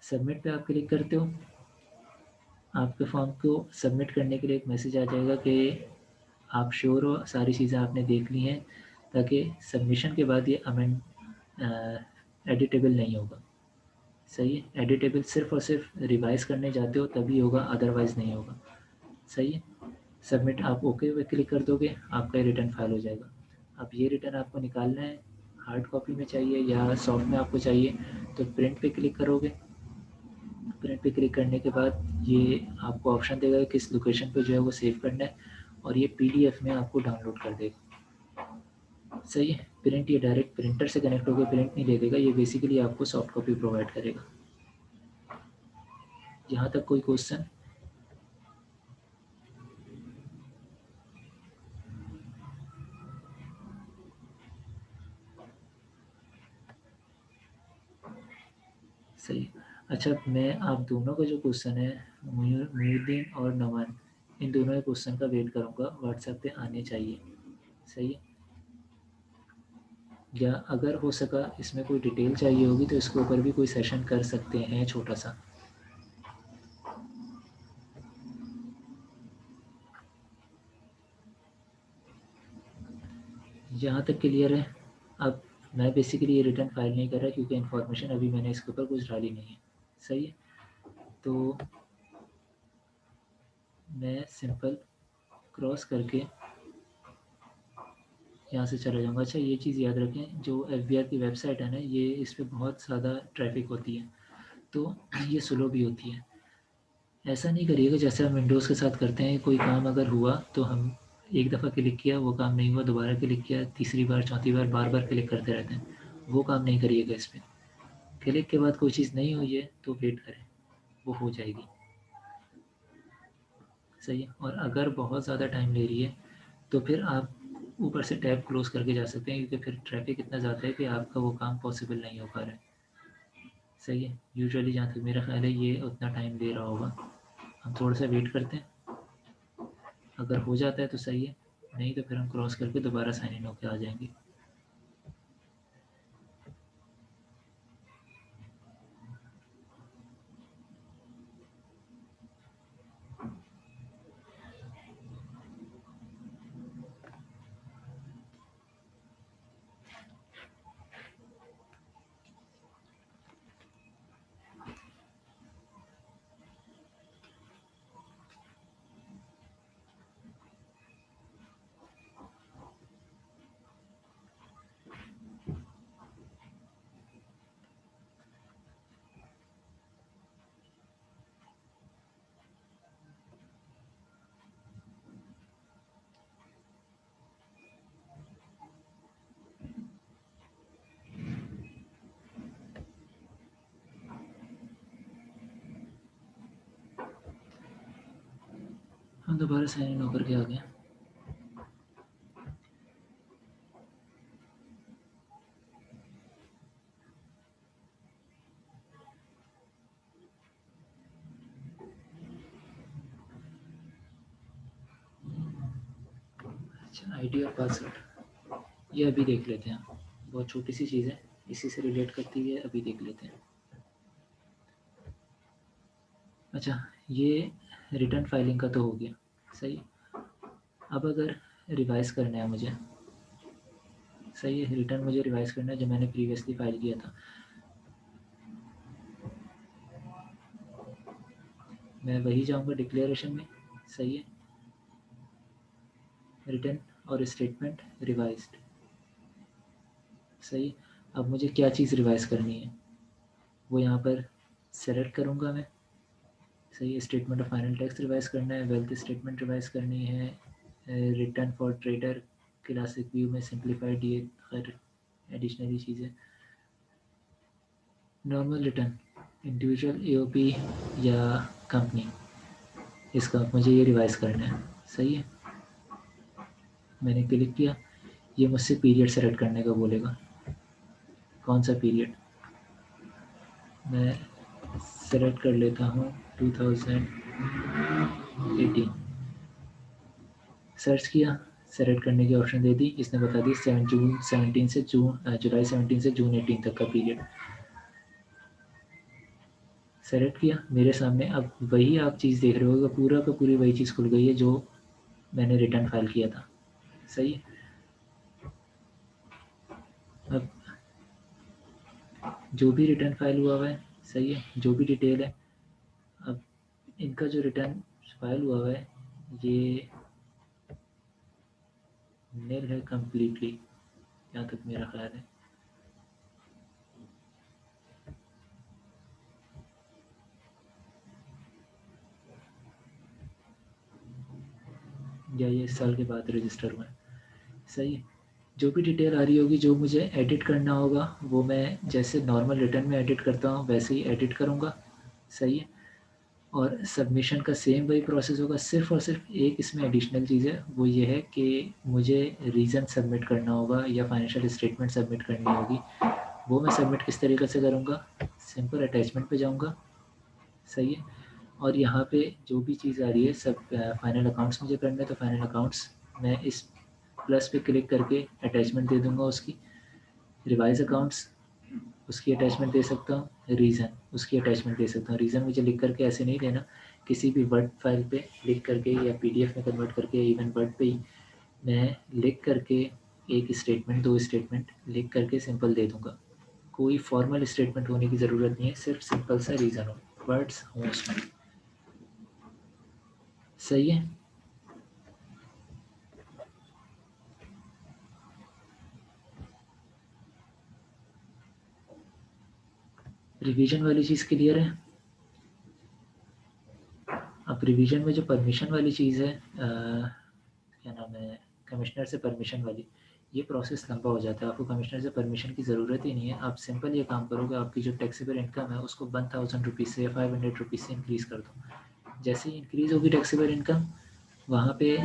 सबमिट पे आप क्लिक करते हो, आपके फॉर्म को सबमिट करने के लिए एक मैसेज आ जाएगा कि आप श्योर हो सारी चीज़ें आपने देख ली हैं, ताकि सबमिशन के बाद ये अमेंड एडिटेबल नहीं होगा। सही है, एडिटेबल सिर्फ और सिर्फ रिवाइज करने जाते हो तभी होगा, अदरवाइज़ नहीं होगा। सही है, सबमिट आप ओके पे क्लिक कर दोगे, आपका रिटर्न फाइल हो जाएगा। अब ये रिटर्न आपको निकालना है, हार्ड कॉपी में चाहिए या सॉफ्ट में आपको चाहिए, तो प्रिंट पे क्लिक करोगे। प्रिंट पे क्लिक करने के बाद ये आपको ऑप्शन देगा कि किस लोकेशन पे जो है वो सेव करना है, और ये PDF में आपको डाउनलोड कर देगा। सही है, प्रिंट ये डायरेक्ट प्रिंटर से कनेक्ट होकर प्रिंट नहीं दे देगा, ये बेसिकली आपको सॉफ्ट कॉपी प्रोवाइड करेगा। यहाँ तक कोई क्वेश्चन? सही, अच्छा मैं आप दोनों का जो क्वेश्चन है, मुहिउद्दीन और नमन, इन दोनों के क्वेश्चन का वेट करूँगा, व्हाट्सएप पे आने चाहिए। सही है, या अगर हो सका इसमें कोई डिटेल चाहिए होगी तो इसके ऊपर भी कोई सेशन कर सकते हैं छोटा सा। यहाँ तक क्लियर है। अब मैं बेसिकली ये रिटर्न फाइल नहीं कर रहा क्योंकि इन्फॉर्मेशन अभी मैंने इसके ऊपर कुछ डाली नहीं है। सही है, तो मैं सिंपल क्रॉस करके यहाँ से चला जाऊँगा। अच्छा ये चीज़ याद रखें, जो FBR की वेबसाइट है ना, ये इस पर बहुत ज़्यादा ट्रैफिक होती है तो ये स्लो भी होती है। ऐसा नहीं करिएगा जैसे हम विंडोज़ के साथ करते हैं, कोई काम अगर हुआ तो हम एक दफ़ा क्लिक किया वो काम नहीं हुआ, दोबारा क्लिक किया, तीसरी बार चौथी बार बार बार क्लिक करते रहते हैं, वो काम नहीं करिएगा इस पर। क्लिक के बाद कोई चीज़ नहीं हुई है तो वेट करें, वो हो जाएगी। सही है। और अगर बहुत ज़्यादा टाइम ले रही है तो फिर आप ऊपर से टैब क्लोज़ करके जा सकते हैं, क्योंकि फिर ट्रैफ़िक इतना ज़्यादा है कि आपका वो काम पॉसिबल नहीं हो पा रहा है। सही है। यूजुअली जहाँ तक मेरा ख़्याल है ये उतना टाइम ले रहा होगा। हम थोड़ा-सा वेट करते हैं, अगर हो जाता है तो सही है, नहीं तो फिर हम क्रॉस करके दोबारा साइन इन होके आ जाएँगे। हम दोबारा साइन इन होकर के आ गए। अच्छा, आईडी और पासवर्ड ये अभी देख लेते हैं। बहुत छोटी सी चीज़ है, इसी से रिलेट करती हुई अभी देख लेते हैं। अच्छा, ये रिटर्न फाइलिंग का तो हो गया। सही। अब अगर रिवाइज़ करना है मुझे, सही है, रिटर्न मुझे रिवाइज़ करना है जो मैंने प्रीवियसली फाइल किया था। मैं वही जाऊँगा डिक्लेरेशन में। सही है। रिटर्न और स्टेटमेंट रिवाइज्ड। सही। अब मुझे क्या चीज़ रिवाइज़ करनी है वो यहाँ पर सेलेक्ट करूँगा मैं। सही है। Statement of final tax revise करना है, वेल्थ स्टेटमेंट रिवाइज़ करनी है, return for trader classic view में सिंप्लीफाइड, ये खैर एडिशनली चीज़ें। नॉर्मल रिटर्न इंडिविजुअल एओपी या कंपनी, इसका मुझे ये रिवाइज़ करना है। सही है। मैंने क्लिक किया, ये मुझसे पीरियड सेलेक्ट करने का बोलेगा। कौन सा पीरियड? मैं सेलेक्ट कर लेता हूँ 2018। सर्च किया, सेलेक्ट करने की ऑप्शन दे दी, इसने बता दी जुलाई 17 से जून 18 तक का पीरियड। सेलेक्ट किया, मेरे सामने अब वही आप चीज़ देख रहे हो, पूरा का पूरी वही चीज़ खुल गई है जो मैंने रिटर्न फाइल किया था। सही है। अब जो भी रिटर्न फाइल हुआ हुआ है, सही है, जो भी डिटेल है, अब इनका जो रिटर्न फाइल हुआ हुआ है ये निल है कम्प्लीटली, जहाँ तक मेरा ख्याल है। या ये इस साल के बाद रजिस्टर हुआ है। सही है। जो भी डिटेल आ रही होगी, जो मुझे एडिट करना होगा, वो मैं जैसे नॉर्मल रिटर्न में एडिट करता हूँ वैसे ही एडिट करूँगा। सही है। और सबमिशन का सेम वही प्रोसेस होगा, सिर्फ़ और सिर्फ एक इसमें एडिशनल चीज़ है, वो ये है कि मुझे रीज़न सबमिट करना होगा या फाइनेंशियल स्टेटमेंट सबमिट करनी होगी। वो मैं सबमिट किस तरीके से करूँगा? सिंपल अटैचमेंट पे जाऊँगा। सही है। और यहाँ पे जो भी चीज़ आ रही है सब फाइनल अकाउंट्स मुझे करना है, तो फाइनल अकाउंट्स मैं इस प्लस पे क्लिक करके अटैचमेंट दे दूँगा उसकी। रिवाइज़ अकाउंट्स उसकी अटैचमेंट दे सकता हूँ, रीज़न उसकी अटैचमेंट दे सकता हूँ। रीज़न मुझे लिख करके ऐसे नहीं देना, किसी भी वर्ड फाइल पे लिख करके या पीडीएफ में कन्वर्ट करके, इवन वर्ड पे ही मैं लिख करके एक स्टेटमेंट, 2 स्टेटमेंट लिख करके सिंपल दे दूँगा। कोई फॉर्मल स्टेटमेंट होने की ज़रूरत नहीं है, सिर्फ सिंपल सा रीज़न हो, वर्ड्स हों उसमें। सही है। रिवीजन वाली चीज़ क्लियर है। अब रिवीजन में जो परमिशन वाली चीज़ है, क्या नाम है, कमिश्नर से परमिशन वाली, ये प्रोसेस लंबा हो जाता है। आपको कमिश्नर से परमिशन की ज़रूरत ही नहीं है। आप सिंपल ये काम करोगे, आपकी जो टैक्सेबल इनकम है उसको 1000 रुपीज़ से या 500 रुपीज़ से इंक्रीज़ कर दो। जैसे ही इंक्रीज़ होगी टैक्सेबल इनकम, वहाँ पे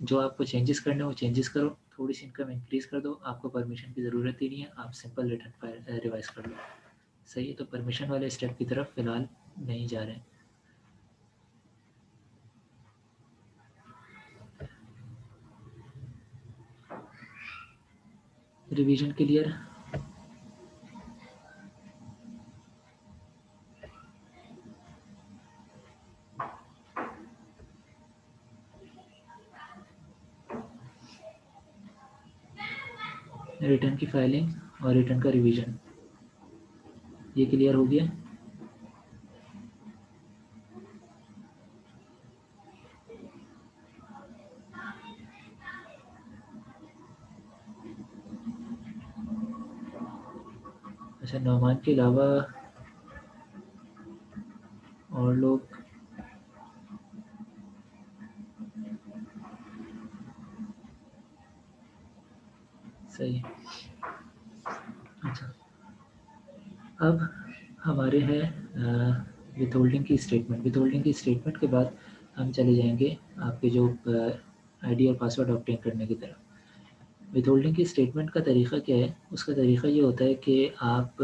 जो आपको चेंजेस करने वो चेंजेस करो, थोड़ी सी इनकम इंक्रीज़ कर दो, आपको परमिशन की ज़रूरत ही नहीं है, आप सिंपल रिटर्न फाइल रिवाइज़ कर लो। सही है, तो परमिशन वाले स्टेप की तरफ फ़िलहाल नहीं जा रहे हैं। Revision clear? रिटर्न की फाइलिंग और रिटर्न का रिवीजन, ये क्लियर हो गया? अच्छा, नौमान के अलावा और लोग? सही। अच्छा, अब हमारे है विथ होल्डिंग की स्टेटमेंट। विथ होल्डिंग की स्टेटमेंट के बाद हम चले जाएंगे आपके जो आईडी और पासवर्ड ऑब्टेन करने की तरफ। विथ होल्डिंग की स्टेटमेंट का तरीका क्या है? उसका तरीका ये होता है कि आप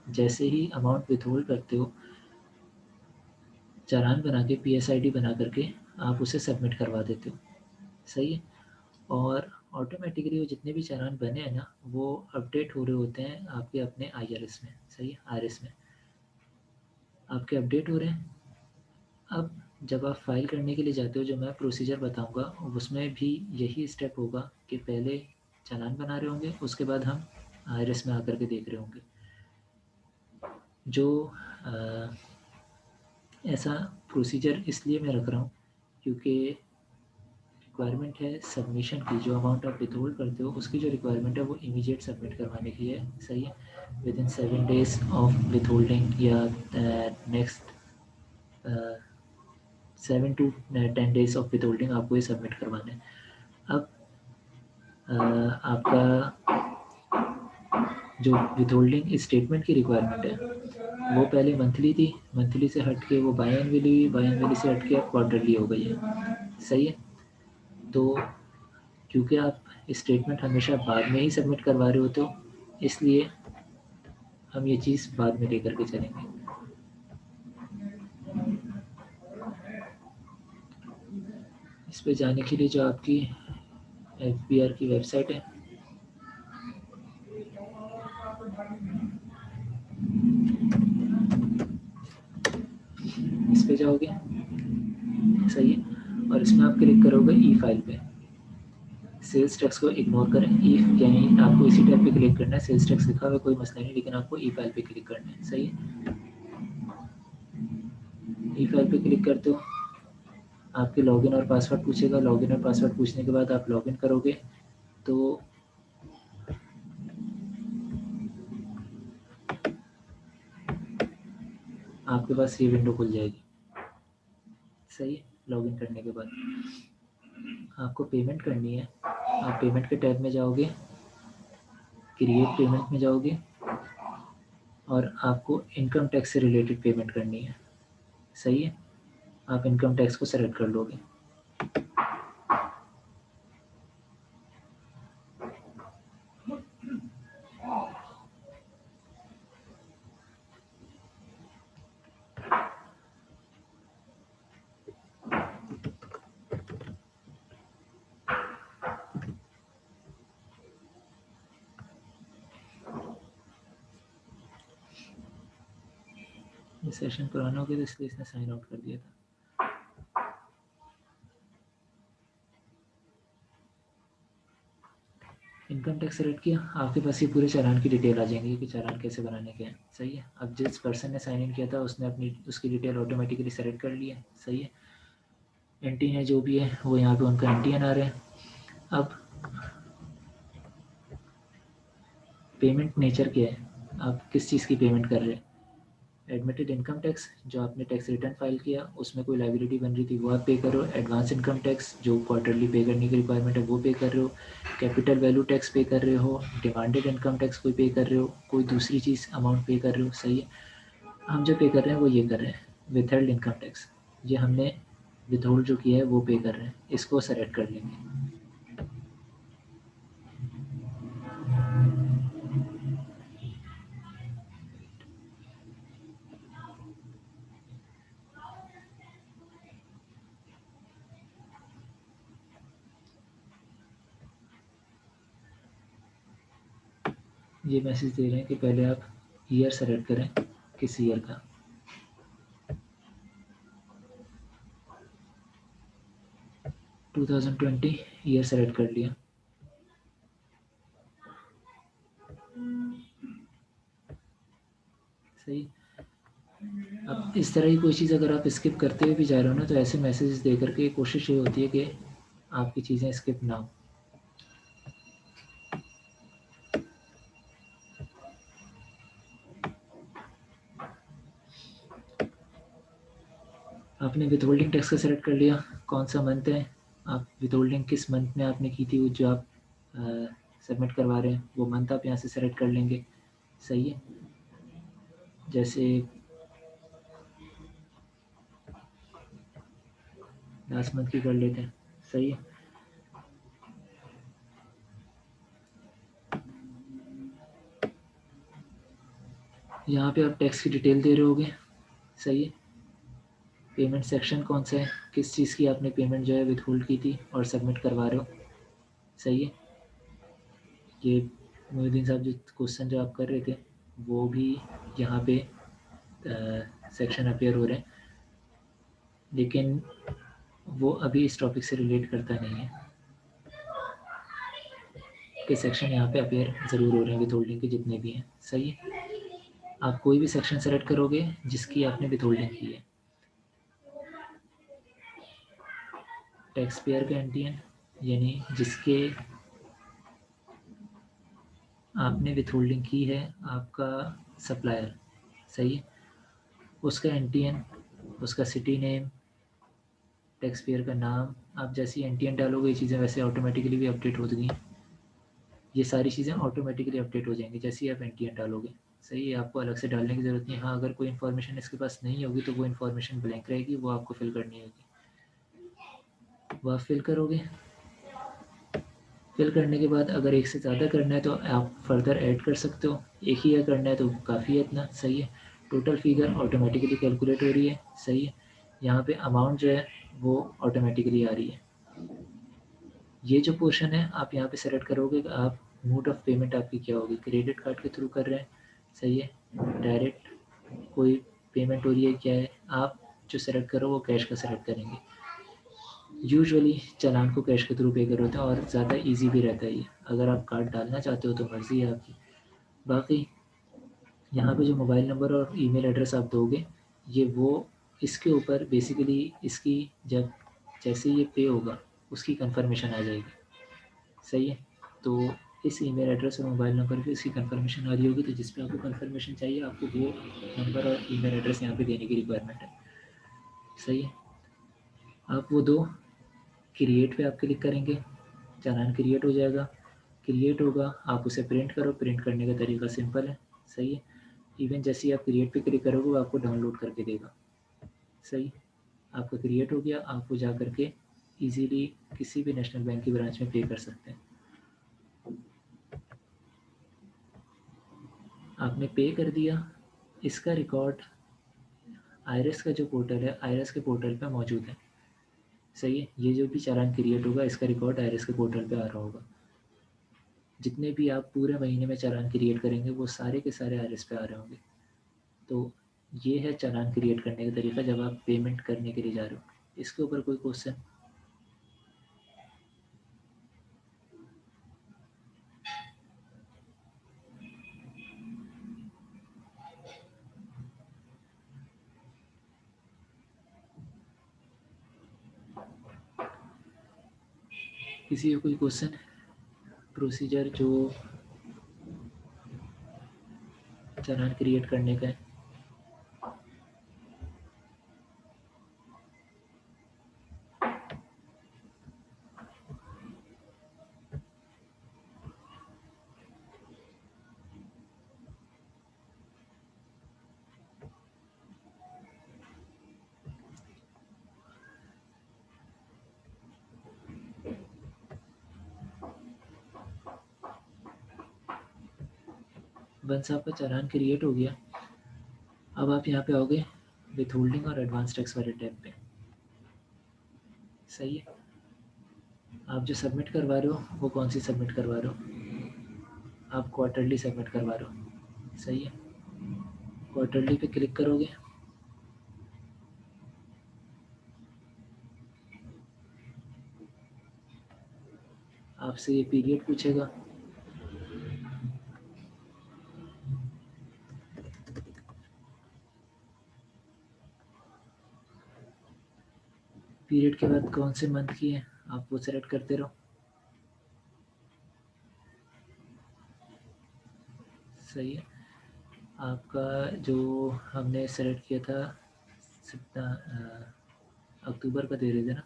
जैसे ही अमाउंट विथ होल्ड करते हो, चालान बना के PSID बना करके आप उसे सबमिट करवा देते हो। सही है, और ऑटोमेटिकली वो जितने भी चालान बने हैं ना, वो अपडेट हो रहे होते हैं आपके अपने IRS में। सही है, RS में आपके अपडेट हो रहे हैं। अब जब आप फाइल करने के लिए जाते हो, जो मैं प्रोसीजर बताऊंगा उसमें भी यही स्टेप होगा कि पहले चालान बना रहे होंगे, उसके बाद हम IRS में आकर के देख रहे होंगे। जो ऐसा प्रोसीजर इसलिए मैं रख रहा हूँ क्योंकि रिक्वायरमेंट है सबमिशन की। जो अमाउंट आप विथहोल्ड करते हो उसकी जो रिक्वायरमेंट है वो इमीडिएट सबमिट करवाने की है। सही है, विद इन 7 डेज ऑफ विथहोल्डिंग या नेक्स्ट 7 to 10 डेज ऑफ विथहोल्डिंग आपको ये सबमिट करवाना है। अब आपका जो विथहोल्डिंग स्टेटमेंट की रिक्वायरमेंट है वो पहले मंथली थी, मंथली से हट के वो बाई एनुअली हुई, बाई एनुअली से हट के अब क्वार्टरली हो गई है। सही है, तो क्योंकि आप स्टेटमेंट हमेशा बाद में ही सबमिट करवा रहे होते हो, इसलिए हम ये चीज़ बाद में लेकर के चलेंगे। इस पे जाने के लिए जो आपकी FBR की वेबसाइट है, इस पे जाओगे। सही है, और इसमें आप क्लिक करोगे ई फाइल पे। सेल्स टैक्स को इग्नोर करें, ई यानी आपको इसी टैब पे क्लिक करना है। सेल्स टैक्स लिखा हुआ कोई मसला नहीं, लेकिन आपको ई फाइल पे क्लिक करना है। सही है, ई फाइल पे क्लिक करते हो, आपके लॉगिन और पासवर्ड पूछेगा। लॉगिन और पासवर्ड पूछने के बाद आप लॉगिन करोगे तो आपके पास ये विंडो खुल जाएगी। सही है, लॉगिन करने के बाद आपको पेमेंट करनी है। आप पेमेंट के टैब में जाओगे, क्रिएट पेमेंट में जाओगे और आपको इनकम टैक्स से रिलेटेड पेमेंट करनी है। सही है, आप इनकम टैक्स को सेलेक्ट कर लोगे। ये सेशन पुराना हो गया तो इसलिए इसने साइन आउट कर दिया था। इनकम टैक्स सेलेक्ट किया, आपके पास ये पूरे चालान की डिटेल आ जाएंगी कि चालान कैसे बनाने के हैं। सही है, अब जिस पर्सन ने साइन इन किया था उसने अपनी उसकी डिटेल ऑटोमेटिकली सेलेक्ट कर ली है। सही है, एंटी है जो भी है वो यहाँ पे उनका NTN आ रहा है। अब पेमेंट नेचर क्या है, आप किस चीज़ की पेमेंट कर रहे हैं? एडमिटेड इनकम टैक्स, जो आपने टैक्स रिटर्न फाइल किया उसमें कोई लाइबिलिटी बन रही थी वो आप पे कर रहे हो। एडवांस इनकम टैक्स जो क्वार्टरली पे करने की रिक्वायरमेंट है वो पे कर रहे हो। कैपिटल वैल्यू टैक्स पे कर रहे हो। डिमांडेड इनकम टैक्स कोई पे कर रहे हो, कोई दूसरी चीज़ अमाउंट पे कर रहे हो। सही है, हम जो पे कर रहे हैं वो ये कर रहे हैं, विथहेल्ड इनकम टैक्स। ये हमने विथहोल्ड जो किया है वो पे कर रहे हैं, इसको सेलेक्ट कर लेंगे। ये मैसेज दे रहे हैं कि पहले आप ईयर सेलेक्ट करें, किस ईयर का। टू 2020 ईयर सेलेक्ट कर लिया। सही। अब इस तरह की कोई चीज़ अगर आप स्किप करते हुए भी जा रहे हो ना, तो ऐसे मैसेजेस दे करके कोशिश ये होती है कि आपकी चीज़ें स्किप ना हो। आपने विथहोल्डिंग टैक्स का सेलेक्ट कर लिया, कौन सा मंथ है, आप विथहोल्डिंग किस मंथ में आपने की थी, वो जो आप सबमिट करवा रहे हैं वो मंथ आप यहाँ से सेलेक्ट कर लेंगे। सही है। जैसे लास्ट मंथ की कर लेते हैं। सही है। यहाँ पे आप टैक्स की डिटेल दे रहे होगे। सही है। पेमेंट सेक्शन कौन सा है, किस चीज़ की आपने पेमेंट जो है विथहोल्ड की थी और सबमिट करवा रहे हो। सही है। ये मोहिउद्दीन साहब जो क्वेश्चन जो आप कर रहे थे वो भी यहाँ पे सेक्शन अपीयर हो रहे हैं, लेकिन वो अभी इस टॉपिक से रिलेट करता नहीं है कि सेक्शन यहाँ पे अपीयर ज़रूर हो रहे हैं विथहोल्डिंग के जितने भी हैं। सही है। आप कोई भी सेक्शन सेलेक्ट करोगे जिसकी आपने विथहोल्डिंग की है। टैक्स पेयर का एनटीएन यानी जिसके आपने विथहोल्डिंग की है, आपका सप्लायर। सही है। उसका एनटीएन, उसका सिटी नेम, टैक्स पेयर का नाम, आप जैसी एनटीएन डालोगे ये चीज़ें वैसे ऑटोमेटिकली भी अपडेट हो गई। ये सारी चीज़ें ऑटोमेटिकली अपडेट हो जाएंगी जैसे ही आप एनटीएन डालोगे। सही है। आपको अलग से डालने की ज़रूरत नहीं है। हाँ, अगर कोई इन्फॉर्मेशन इसके पास नहीं होगी तो वो इन्फॉर्मेशन ब्लैंक रहेगी, वो आपको फिल करनी होगी, वो आप फिल करोगे। फिल करने के बाद अगर एक से ज़्यादा करना है तो आप फर्दर ऐड कर सकते हो। एक ही अगर करना है तो काफ़ी है इतना। सही है। टोटल फिगर ऑटोमेटिकली कैलकुलेट हो रही है। सही है। यहाँ पे अमाउंट जो है वो ऑटोमेटिकली आ रही है। ये जो पोर्शन है आप यहाँ पे सेलेक्ट करोगे कि आप मोड ऑफ पेमेंट आपकी क्या होगी, क्रेडिट कार्ड के थ्रू कर रहे हैं। सही है। डायरेक्ट कोई पेमेंट हो रही है क्या है, आप जो सेलेक्ट करो वो कैश का सेलेक्ट करेंगे। यूजुअली चालान को कैश के थ्रू पे कर होते हैं और ज़्यादा इजी भी रहता है ये। अगर आप कार्ड डालना चाहते हो तो मर्ज़ी है आपकी। बाकी यहाँ पे जो मोबाइल नंबर और ईमेल एड्रेस आप दोगे ये वो इसके ऊपर बेसिकली इसकी जब जैसे ये पे होगा उसकी कंफर्मेशन आ जाएगी। सही है। तो इस ईमेल एड्रेस और मोबाइल नंबर पे इसकी कंफर्मेशन आ रही होगी, तो जिस पे आपको कंफर्मेशन चाहिए आपको वो नंबर और ईमेल एड्रेस यहाँ पे देने की रिक्वायरमेंट है। सही है। आप वो दो, क्रिएट पे आप क्लिक करेंगे, चालान क्रिएट हो जाएगा। क्रिएट होगा, आप उसे प्रिंट करो, प्रिंट करने का तरीका सिंपल है। सही है। इवन जैसे ही आप क्रिएट पे क्लिक करोगे वो आपको डाउनलोड करके देगा। सही। आपका क्रिएट हो गया, आप वो जा करके ईज़िली किसी भी नेशनल बैंक की ब्रांच में पे कर सकते हैं। आपने पे कर दिया, इसका रिकॉर्ड आईआरएस का जो पोर्टल है आईआरएस के पोर्टल पे मौजूद है। सही है। ये जो भी चालान क्रिएट होगा इसका रिकॉर्ड आईआरएस के पोर्टल पे आ रहा होगा। जितने भी आप पूरे महीने में चालान क्रिएट करेंगे वो सारे के सारे आईआरएस पे आ रहे होंगे। तो ये है चालान क्रिएट करने का तरीका जब आप पेमेंट करने के लिए जा रहे हो। इसके ऊपर कोई क्वेश्चन? किसी का कोई क्वेश्चन? प्रोसीजर जो चालान क्रिएट करने का है। वंस आपका चालान क्रिएट हो गया, अब आप यहाँ पे आओगे विथ होल्डिंग और एडवांस टैक्स वाले टैब पे। सही है। आप जो सबमिट करवा रहे हो वो कौन सी सबमिट करवा रहे हो? आप क्वार्टरली सबमिट करवा रहे हो। सही है। क्वार्टरली पे क्लिक करोगे, आपसे ये पीरियड पूछेगा। पीरियड के बाद कौन से मंथ की है आप वो सेलेक्ट करते रहो। सही है। आपका जो हमने सेलेक्ट किया था अक्टूबर का दे रहे थे ना।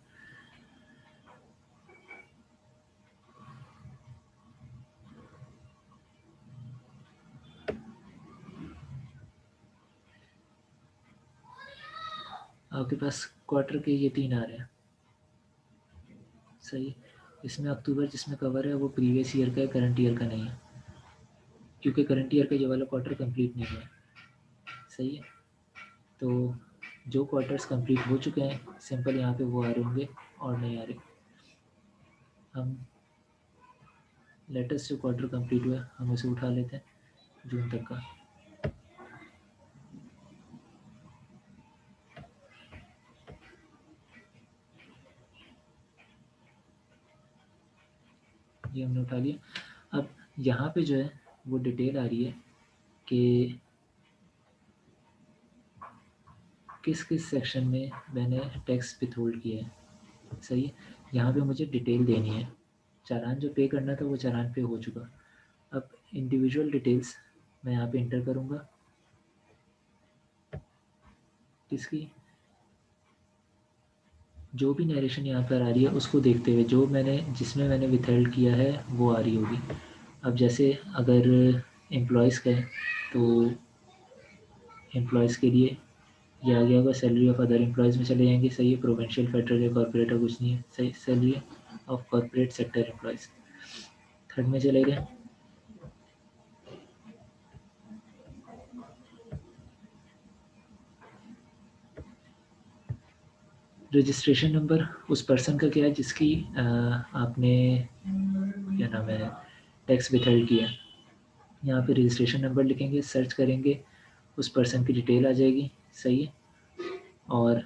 आपके पास क्वार्टर के ये 3 आ रहे हैं। सही। इसमें अक्टूबर जिसमें कवर है वो प्रीवियस ईयर का है, करंट ईयर का नहीं है, क्योंकि करंट ईयर का ये वाला क्वार्टर कंप्लीट नहीं हुआ है। सही है। तो जो क्वार्टर्स कंप्लीट हो चुके हैं सिंपल यहाँ पे वो आ रहे होंगे और नहीं आ रहे। हम लेटेस्ट जो क्वार्टर कंप्लीट हुआ है हम उसे उठा लेते हैं, जून तक का। ये हमने उठा लिया। अब यहाँ पे जो है वो डिटेल आ रही है कि किस किस सेक्शन में मैंने टैक्स विथहोल्ड किया है। सही है। यहाँ पे मुझे डिटेल देनी है। चालान जो पे करना था वो चालान पे हो चुका। अब इंडिविजुअल डिटेल्स मैं यहाँ पे इंटर करूँगा। किसकी? जो भी नरेशन यहाँ पर आ रही है उसको देखते हुए जो मैंने जिसमें मैंने विथहेल्ड किया है वो आ रही होगी। अब जैसे अगर एम्प्लॉयज़ का है तो एम्प्लॉयज़ के लिए ये आ गया होगा। सैलरी ऑफ अदर एम्प्लॉयज़ में चले जाएंगे। सही है। प्रोविंशियल फेडरल या कॉर्पोरेट का कुछ नहीं है। सही। Salary of corporate sector employees third में चले गए। रजिस्ट्रेशन नंबर उस पर्सन का क्या है जिसकी आपने क्या नाम है टैक्स विथहेल्ड किया। यहाँ पे रजिस्ट्रेशन नंबर लिखेंगे, सर्च करेंगे, उस पर्सन की डिटेल आ जाएगी। सही है। और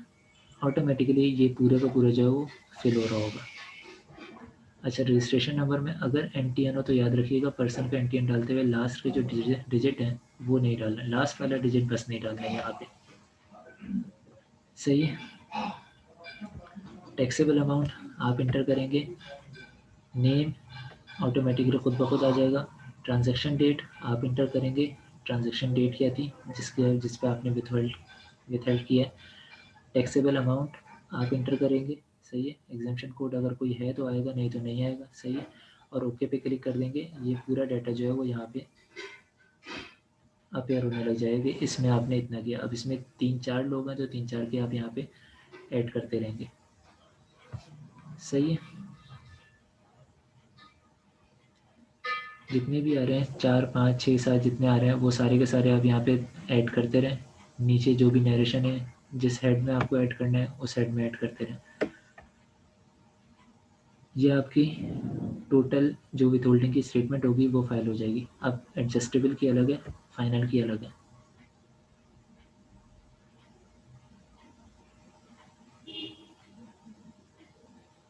ऑटोमेटिकली ये पूरे का पूरा जो है वो फिल हो रहा होगा। अच्छा, रजिस्ट्रेशन नंबर में अगर NTN हो तो याद रखिएगा पर्सन का NTN डालते हुए लास्ट के जो डिजिट हैं वो नहीं डालना, लास्ट वाला डिजिट बस नहीं डालना है यहाँ पे। सही है। टैक्सेबल अमाउंट आप इंटर करेंगे, नेम ऑटोमेटिकली खुद ब खुद आ जाएगा। ट्रांजैक्शन डेट आप इंटर करेंगे, ट्रांजैक्शन डेट क्या थी जिस पे आपने विथहेल्ड किया है। टैक्सेबल अमाउंट आप इंटर करेंगे। सही है। एग्जाम्पशन कोड अगर कोई है तो आएगा, नहीं तो नहीं आएगा। सही है। और ओके पे क्लिक कर देंगे। ये पूरा डाटा जो है वो यहाँ पे अपेयर होने लग जाएगी। इसमें आपने इतना किया। अब इसमें 3-4 लोग हैं तो 3-4 के आप यहाँ पे ऐड करते रहेंगे। सही है। जितने भी आ रहे हैं 4 5 6 7 जितने आ रहे हैं वो सारे के सारे आप यहाँ पे ऐड करते रहें। नीचे जो भी नरेशन है जिस हेड में आपको ऐड करना है उस हेड में ऐड करते रहें। ये आपकी टोटल जो विथहोल्डिंग की स्टेटमेंट होगी वो फाइल हो जाएगी। अब एडजस्टेबल की अलग है, फाइनल की अलग है।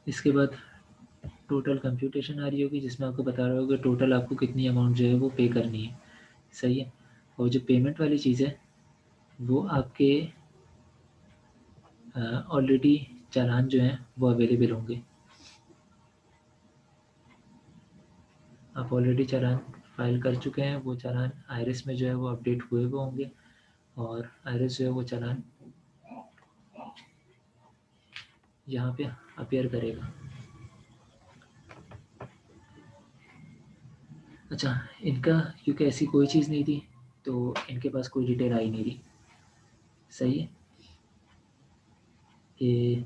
इसके बाद टोटल कंप्यूटेशन आ रही होगी जिसमें आपको बता रहा होगा टोटल आपको कितनी अमाउंट जो है वो पे करनी है। सही है। और जो पेमेंट वाली चीज़ है वो आपके ऑलरेडी चालान जो हैं वो अवेलेबल होंगे। आप ऑलरेडी चालान फाइल कर चुके हैं, वो चालान आईरिस में जो है वो अपडेट हुए हुए होंगे और आईरिस जो है वो चालान यहाँ पे अपीयर करेगा। अच्छा, इनका क्योंकि ऐसी कोई चीज़ नहीं थी तो इनके पास कोई डिटेल आई नहीं रही। सही है। ये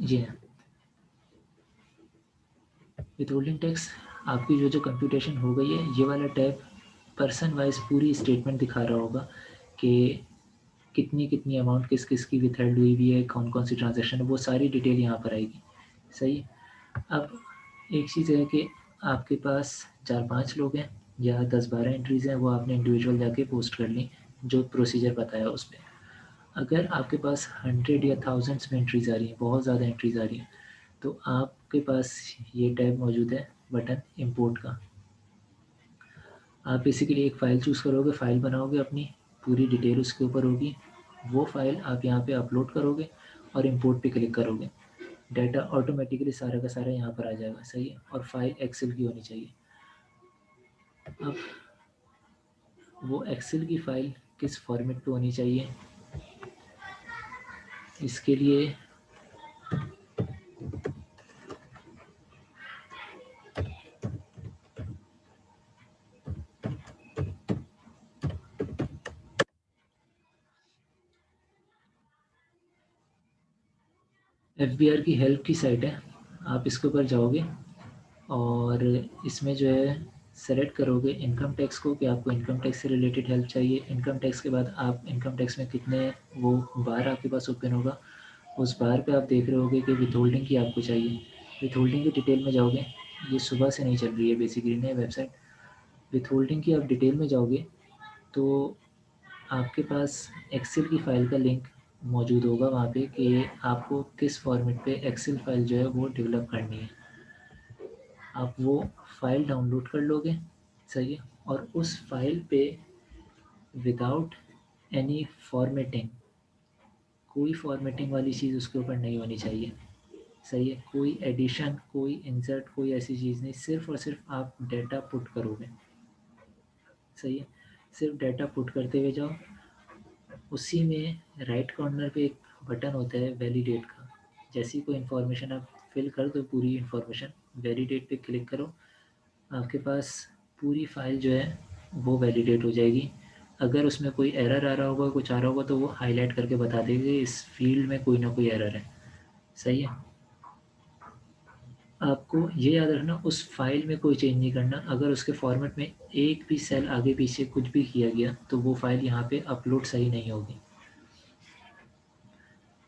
ये विथहोल्डिंग टैक्स आपकी जो कंप्यूटेशन हो गई है, ये वाला टैब पर्सन वाइज पूरी स्टेटमेंट दिखा रहा होगा कि कितनी कितनी अमाउंट किस किस की विथहेल्ड हुई हुई है, कौन कौन सी ट्रांजेक्शन है, वो सारी डिटेल यहाँ पर आएगी। सही है। अब एक चीज़ है कि आपके पास 4-5 लोग हैं या 10-12 एंट्रीज़ हैं, वो आपने इंडिविजुअल जाके पोस्ट कर ली जो प्रोसीजर बताया उस पर। अगर आपके पास 100 या थाउजेंड्स में एंट्रीज़ आ रही हैं, बहुत ज़्यादा एंट्रीज़ आ रही हैं, तो आपके पास ये टैब मौजूद है बटन इंपोर्ट का। आप बेसिकली एक फ़ाइल चूज़ करोगे, फ़ाइल बनाओगे, अपनी पूरी डिटेल उसके ऊपर होगी, वो फ़ाइल आप यहाँ पे अपलोड करोगे और इंपोर्ट पे क्लिक करोगे। डाटा ऑटोमेटिकली सारा का सारा यहाँ पर आ जाएगा। सही है। और फाइल एक्सेल की होनी चाहिए। अब वो एक्सेल की फ़ाइल किस फॉर्मेट पे होनी चाहिए, इसके लिए FBR की हेल्प की साइट है, आप इसके ऊपर जाओगे और इसमें जो है सेलेक्ट करोगे इनकम टैक्स को कि आपको इनकम टैक्स से रिलेटेड हेल्प चाहिए। इनकम टैक्स के बाद आप इनकम टैक्स में कितने वो बार आपके पास ओपन होगा, उस बार पे आप देख रहे होगे कि विथहोल्डिंग की आपको चाहिए। विथहोल्डिंग की डिटेल में जाओगे, ये सुबह से नहीं चल रही है बेसिकली नई वेबसाइट। विथहोल्डिंग की आप डिटेल में जाओगे तो आपके पास एक्सेल की फ़ाइल का लिंक मौजूद होगा वहाँ पे कि आपको किस फॉर्मेट पे एक्सेल फ़ाइल जो है वो डेवलप करनी है। आप वो फ़ाइल डाउनलोड कर लोगे। सही है। और उस फ़ाइल पे विदाउट एनी फॉर्मेटिंग, कोई फॉर्मेटिंग वाली चीज़ उसके ऊपर नहीं होनी चाहिए। सही है। कोई एडिशन, कोई इंसर्ट, कोई ऐसी चीज़ नहीं, सिर्फ़ और सिर्फ आप डेटा पुट करोगे। सही है। सिर्फ डेटा पुट करते हुए जाओ। उसी में राइट कॉर्नर पे एक बटन होता है वैलिडेट का। जैसी कोई इन्फॉर्मेशन आप फिल कर दो, पूरी इन्फॉर्मेशन, वैलिडेट पे क्लिक करो, आपके पास पूरी फ़ाइल जो है वो वैलिडेट हो जाएगी। अगर उसमें कोई एरर आ रहा होगा, कुछ आ रहा होगा, तो वो हाईलाइट करके बता देगा कि इस फील्ड में कोई ना कोई एरर है। सही है। आपको ये याद रखना, उस फाइल में कोई चेंज नहीं करना। अगर उसके फॉर्मेट में एक भी सेल आगे पीछे कुछ भी किया गया तो वो फाइल यहाँ पे अपलोड सही नहीं होगी।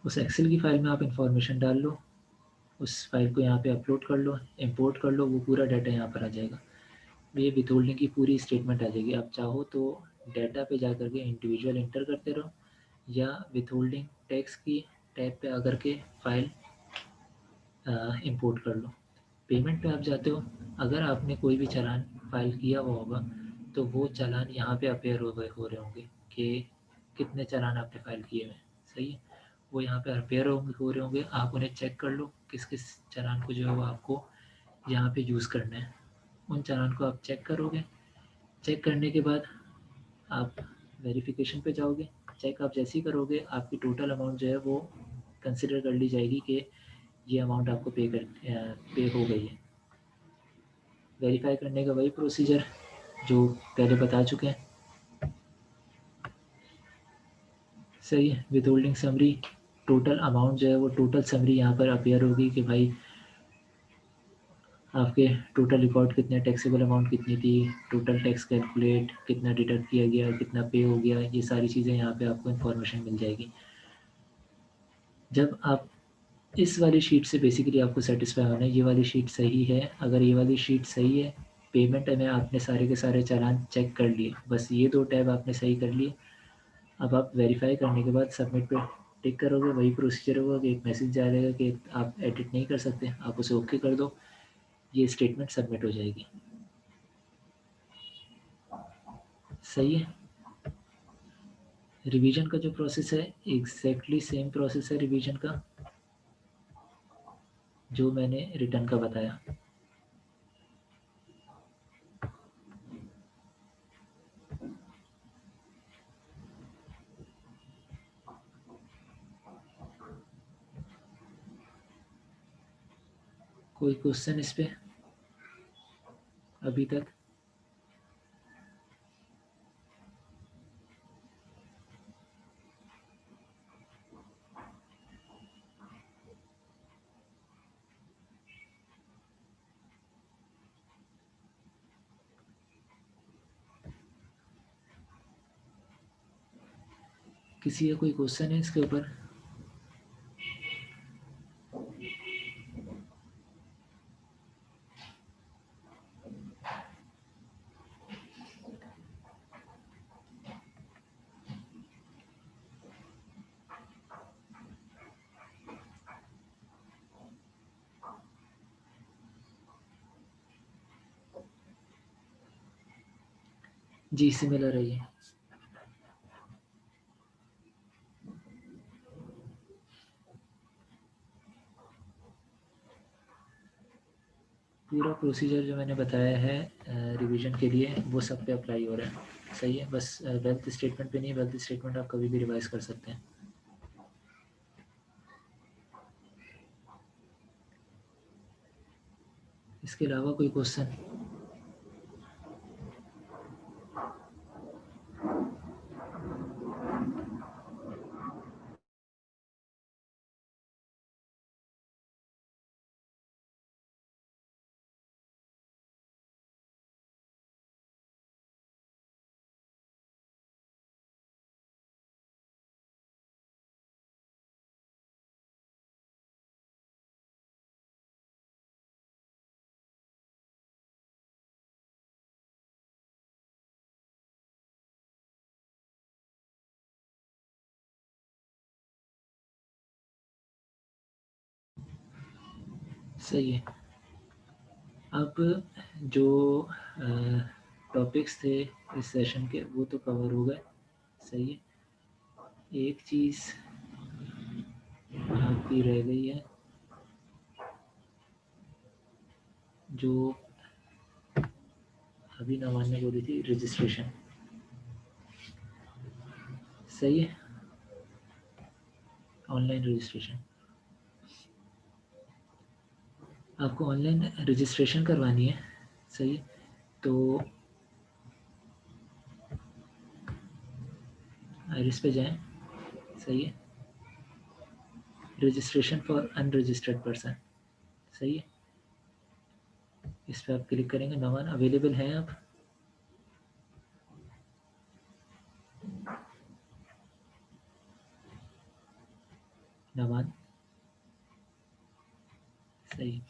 उस एक्सेल की फ़ाइल में आप इंफॉर्मेशन डाल लो, उस फाइल को यहाँ पे अपलोड कर लो, इंपोर्ट कर लो, वो पूरा डाटा यहाँ पर आ जाएगा। ये विथहोल्डिंग की पूरी स्टेटमेंट आ जाएगी। आप चाहो तो डाटा पे जा करके इंडिविजुअल इंटर करते रहो या विथहोल्डिंग टैक्स की टैब पे आकर के फ़ाइल इंपोर्ट कर लो। पेमेंट पे आप जाते हो, अगर आपने कोई भी चालान फ़ाइल किया हुआ होगा तो वो चालान यहाँ पे अपेयर हो रहे होंगे कि कितने चालान आपने फ़ाइल किए हुए हैं। सही है। वो यहाँ पे अपेयर हो रहे होंगे, आप उन्हें चेक कर लो किस किस चालान को जो है वो आपको यहाँ पे यूज़ करना है। उन चालान को आप चेक करोगे। चेक करने के बाद आप वेरिफिकेशन पे जाओगे। चेक आप जैसे ही करोगे आपकी टोटल अमाउंट जो है वो कंसिडर कर ली जाएगी कि ये अमाउंट आपको पे हो गई है। वेरीफाई करने का वही प्रोसीजर जो पहले बता चुके हैं। सही है। विथहोल्डिंग समरी, टोटल अमाउंट जो है वो टोटल समरी यहाँ पर अपीयर होगी कि भाई आपके टोटल रिकॉर्ड कितने, टैक्सेबल अमाउंट कितनी थी, टोटल टैक्स कैलकुलेट, कितना डिडक्ट किया गया, कितना पे हो गया, ये सारी चीज़ें यहाँ पे आपको इन्फॉर्मेशन मिल जाएगी। जब आप इस वाली शीट से बेसिकली आपको सेटिस्फाई होना है, ये वाली शीट सही है। अगर ये वाली शीट सही है, पेमेंट में आपने सारे के सारे चालान चेक कर लिए, बस ये 2 टैब आपने सही कर लिए। अब आप वेरीफाई करने के बाद सबमिट पे टिक करोगे, वही प्रोसीजर होगा कि एक मैसेज जाएगा कि आप एडिट नहीं कर सकते, आप उसे ओके कर दो, ये स्टेटमेंट सबमिट हो जाएगी। सही है। रिवीजन का जो प्रोसेस है एग्जैक्टली सेम प्रोसेस है रिवीजन का जो मैंने रिटर्न का बताया। कोई क्वेश्चन इस पे अभी तक? किसी का कोई क्वेश्चन है इसके ऊपर? जी सिमिलर है ये। पूरा प्रोसीजर जो मैंने बताया है रिवीजन के लिए वो सब पे अप्लाई हो रहा है। सही है, बस वेल्थ स्टेटमेंट पे नहीं, वेल्थ स्टेटमेंट आप कभी भी रिवाइज कर सकते हैं। इसके अलावा कोई क्वेश्चन? सही है। अब जो टॉपिक्स थे इस सेशन के वो तो कवर हो गए। सही है, एक चीज़ आपकी रह गई है जो अभी नवान ने बोली थी, रजिस्ट्रेशन। सही है, ऑनलाइन रजिस्ट्रेशन। आपको ऑनलाइन रजिस्ट्रेशन करवानी है। सही है, तो आइरिस पे जाएं। सही है, रजिस्ट्रेशन फॉर अनरजिस्टर्ड पर्सन। सही है, इस पर आप क्लिक करेंगे। नवान अवेलेबल है आप? नवान सही।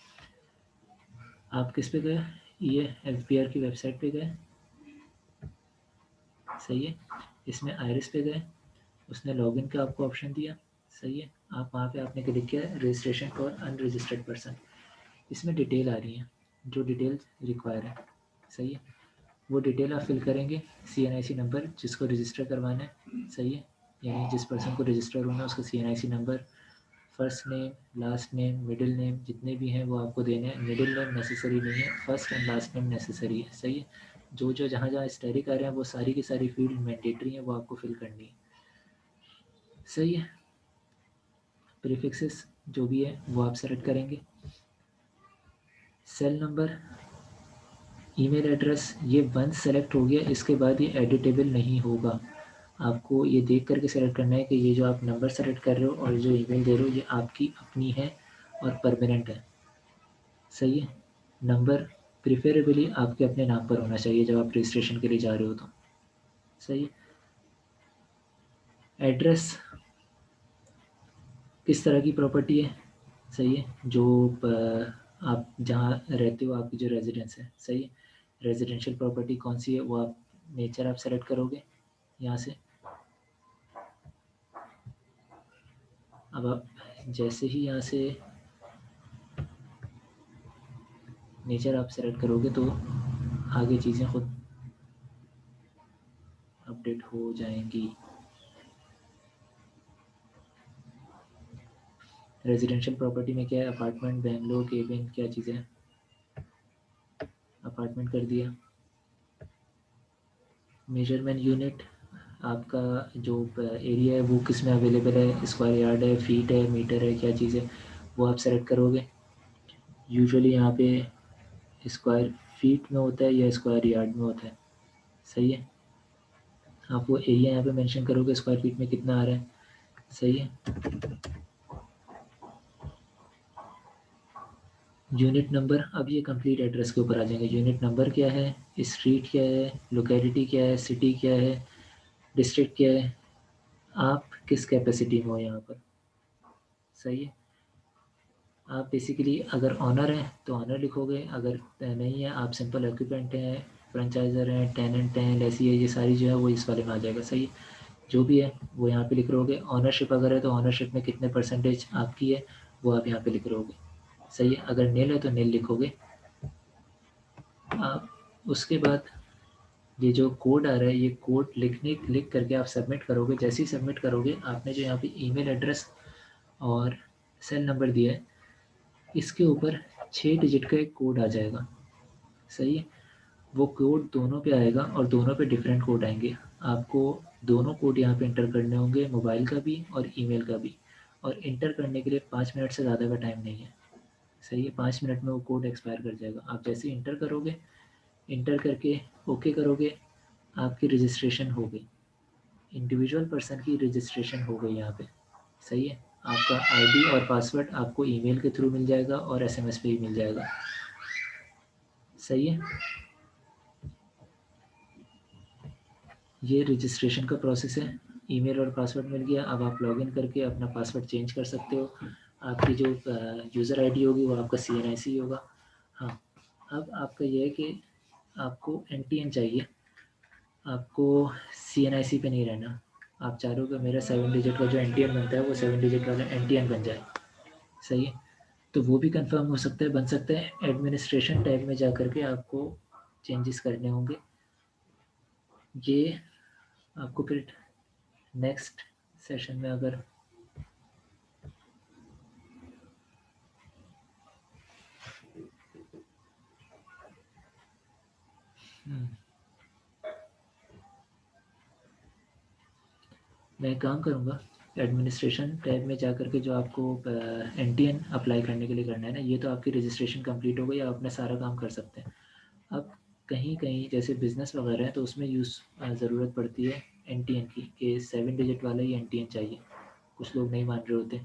आप किस पे गए? ये एफबीआर की वेबसाइट पे गए। सही है, इसमें आइरिस पे गए, उसने लॉगिन का आपको ऑप्शन दिया। सही है, आप वहाँ पे आपने क्लिक किया रजिस्ट्रेशन फॉर अनरजिस्टर्ड पर्सन। इसमें डिटेल आ रही है, जो डिटेल रिक्वायर है। सही है, वो डिटेल आप फिल करेंगे। CNIC नंबर जिसको रजिस्टर करवाना है। सही है, यानी जिस पर्सन को रजिस्टर होना है उसका CNIC number, first name, last name, middle name जितने भी हैं वो आपको देने हैं। मिडिल नेम नेसेसरी नहीं है, first and last name necessary है। सही है, जो जो जहाँ जहाँ स्टडी कर रहे हैं वो सारी की सारी फील्ड मैंडेटरी है, वो आपको फिल करनी है। सही है, प्रीफिक्सेस जो भी है वो आप सेलेक्ट करेंगे। सेल नंबर, ईमेल एड्रेस, ये वंस सेलेक्ट हो गया इसके बाद ये एडिटेबल नहीं होगा। आपको ये देख करके सेलेक्ट करना है कि ये जो आप नंबर सेलेक्ट कर रहे हो और जो ईमेल दे रहे हो ये आपकी अपनी है और परमानेंट है। सही है, नंबर प्रिफरेबली आपके अपने नाम पर होना चाहिए जब आप रजिस्ट्रेशन के लिए जा रहे हो तो। सही है, एड्रेस किस तरह की प्रॉपर्टी है। सही है, जो आप जहाँ रहते हो आपकी जो रेजिडेंस है। सही है, रेजिडेंशियल प्रॉपर्टी कौन सी है वो आप नेचर आप सेलेक्ट करोगे यहाँ से। अब आप जैसे ही यहाँ से नेचर आप सेलेक्ट करोगे तो आगे चीज़ें खुद अपडेट हो जाएंगी। रेजिडेंशियल प्रॉपर्टी में क्या है, अपार्टमेंट, बेंगलोर, केबिन, क्या चीज़ें हैं। अपार्टमेंट कर दिया। मेजरमेंट यूनिट, आपका जो एरिया है वो किस में अवेलेबल है, स्क्वायर यार्ड है, फीट है, मीटर है, क्या चीज़ है वो आप सेलेक्ट करोगे। यूजुअली यहाँ पे स्क्वायर फीट में होता है या स्क्वायर यार्ड में होता है। सही है, आप वो एरिया यहाँ पे मेंशन करोगे स्क्वायर फीट में कितना आ रहा है। सही है, यूनिट नंबर, अब ये कंप्लीट एड्रेस के ऊपर आ जाएंगे। यूनिट नंबर क्या है, स्ट्रीट क्या है, लोकेलिटी क्या है, सिटी क्या है, डिस्ट्रिक्ट क्या है, आप किस कैपेसिटी में हो यहाँ पर, सही है। आप बेसिकली अगर ऑनर हैं तो ऑनर लिखोगे, अगर नहीं है आप सिंपल ऑक्यूपेंट हैं, फ्रेंचाइजर हैं, टेनेंट हैं, लेसी है, ये सारी जो है वो इस वाले में आ जाएगा, सही है। जो भी है वो यहाँ पे लिख रहोगे। ऑनरशिप अगर है तो ऑनरशिप में कितने परसेंटेज आपकी है वो आप यहाँ पे लिख रहोगे, सही है। अगर नील है तो नील लिखोगे आप। उसके बाद ये जो कोड आ रहा है, ये कोड लिख करके आप सबमिट करोगे। जैसे ही सबमिट करोगे, आपने जो यहाँ पे ईमेल एड्रेस और सेल नंबर दिया है, इसके ऊपर 6 डिजिट का एक कोड आ जाएगा, सही है। वो कोड दोनों पे आएगा और दोनों पे डिफरेंट कोड आएंगे। आपको दोनों कोड यहाँ पे इंटर करने होंगे, मोबाइल का भी और ईमेल का भी। और इंटर करने के लिए 5 मिनट से ज़्यादा का टाइम नहीं है, सही है। 5 मिनट में वो कोड एक्सपायर कर जाएगा। आप जैसे ही इंटर करोगे, इंटर करके ओके करोगे, आपकी रजिस्ट्रेशन हो गई। इंडिविजुअल पर्सन की रजिस्ट्रेशन हो गई यहाँ पे, सही है। आपका आईडी और पासवर्ड आपको ईमेल के थ्रू मिल जाएगा और एसएमएस पे ही मिल जाएगा, सही है। ये रजिस्ट्रेशन का प्रोसेस है। ईमेल और पासवर्ड मिल गया। अब आप लॉगिन करके अपना पासवर्ड चेंज कर सकते हो। आपकी जो यूज़र आईडी होगी वो आपका CNIC होगा। हाँ, अब आपका ये है कि आपको NTN चाहिए। आपको CNIC पे नहीं रहना। आप चाह रहे हो कि मेरा 7 डिजिट का जो NTN बनता है वो 7 डिजिट वाला NTN बन जाए, सही है। तो वो भी कंफर्म हो सकता है, बन सकता है। एडमिनिस्ट्रेशन टैब में जा कर के आपको चेंजेस करने होंगे। ये आपको फिर नेक्स्ट सेशन में अगर मैं काम करूँगा। एडमिनिस्ट्रेशन टैब में जा कर के जो आपको NTN अप्लाई करने के लिए करना है ना, ये तो आपकी रजिस्ट्रेशन कंप्लीट हो गई, आप अपना सारा काम कर सकते हैं। अब कहीं कहीं जैसे बिजनेस वगैरह है तो उसमें ज़रूरत पड़ती है NTN की, कि 7 डिजिट वाला ही NTN चाहिए। कुछ लोग नहीं मान रहे होते,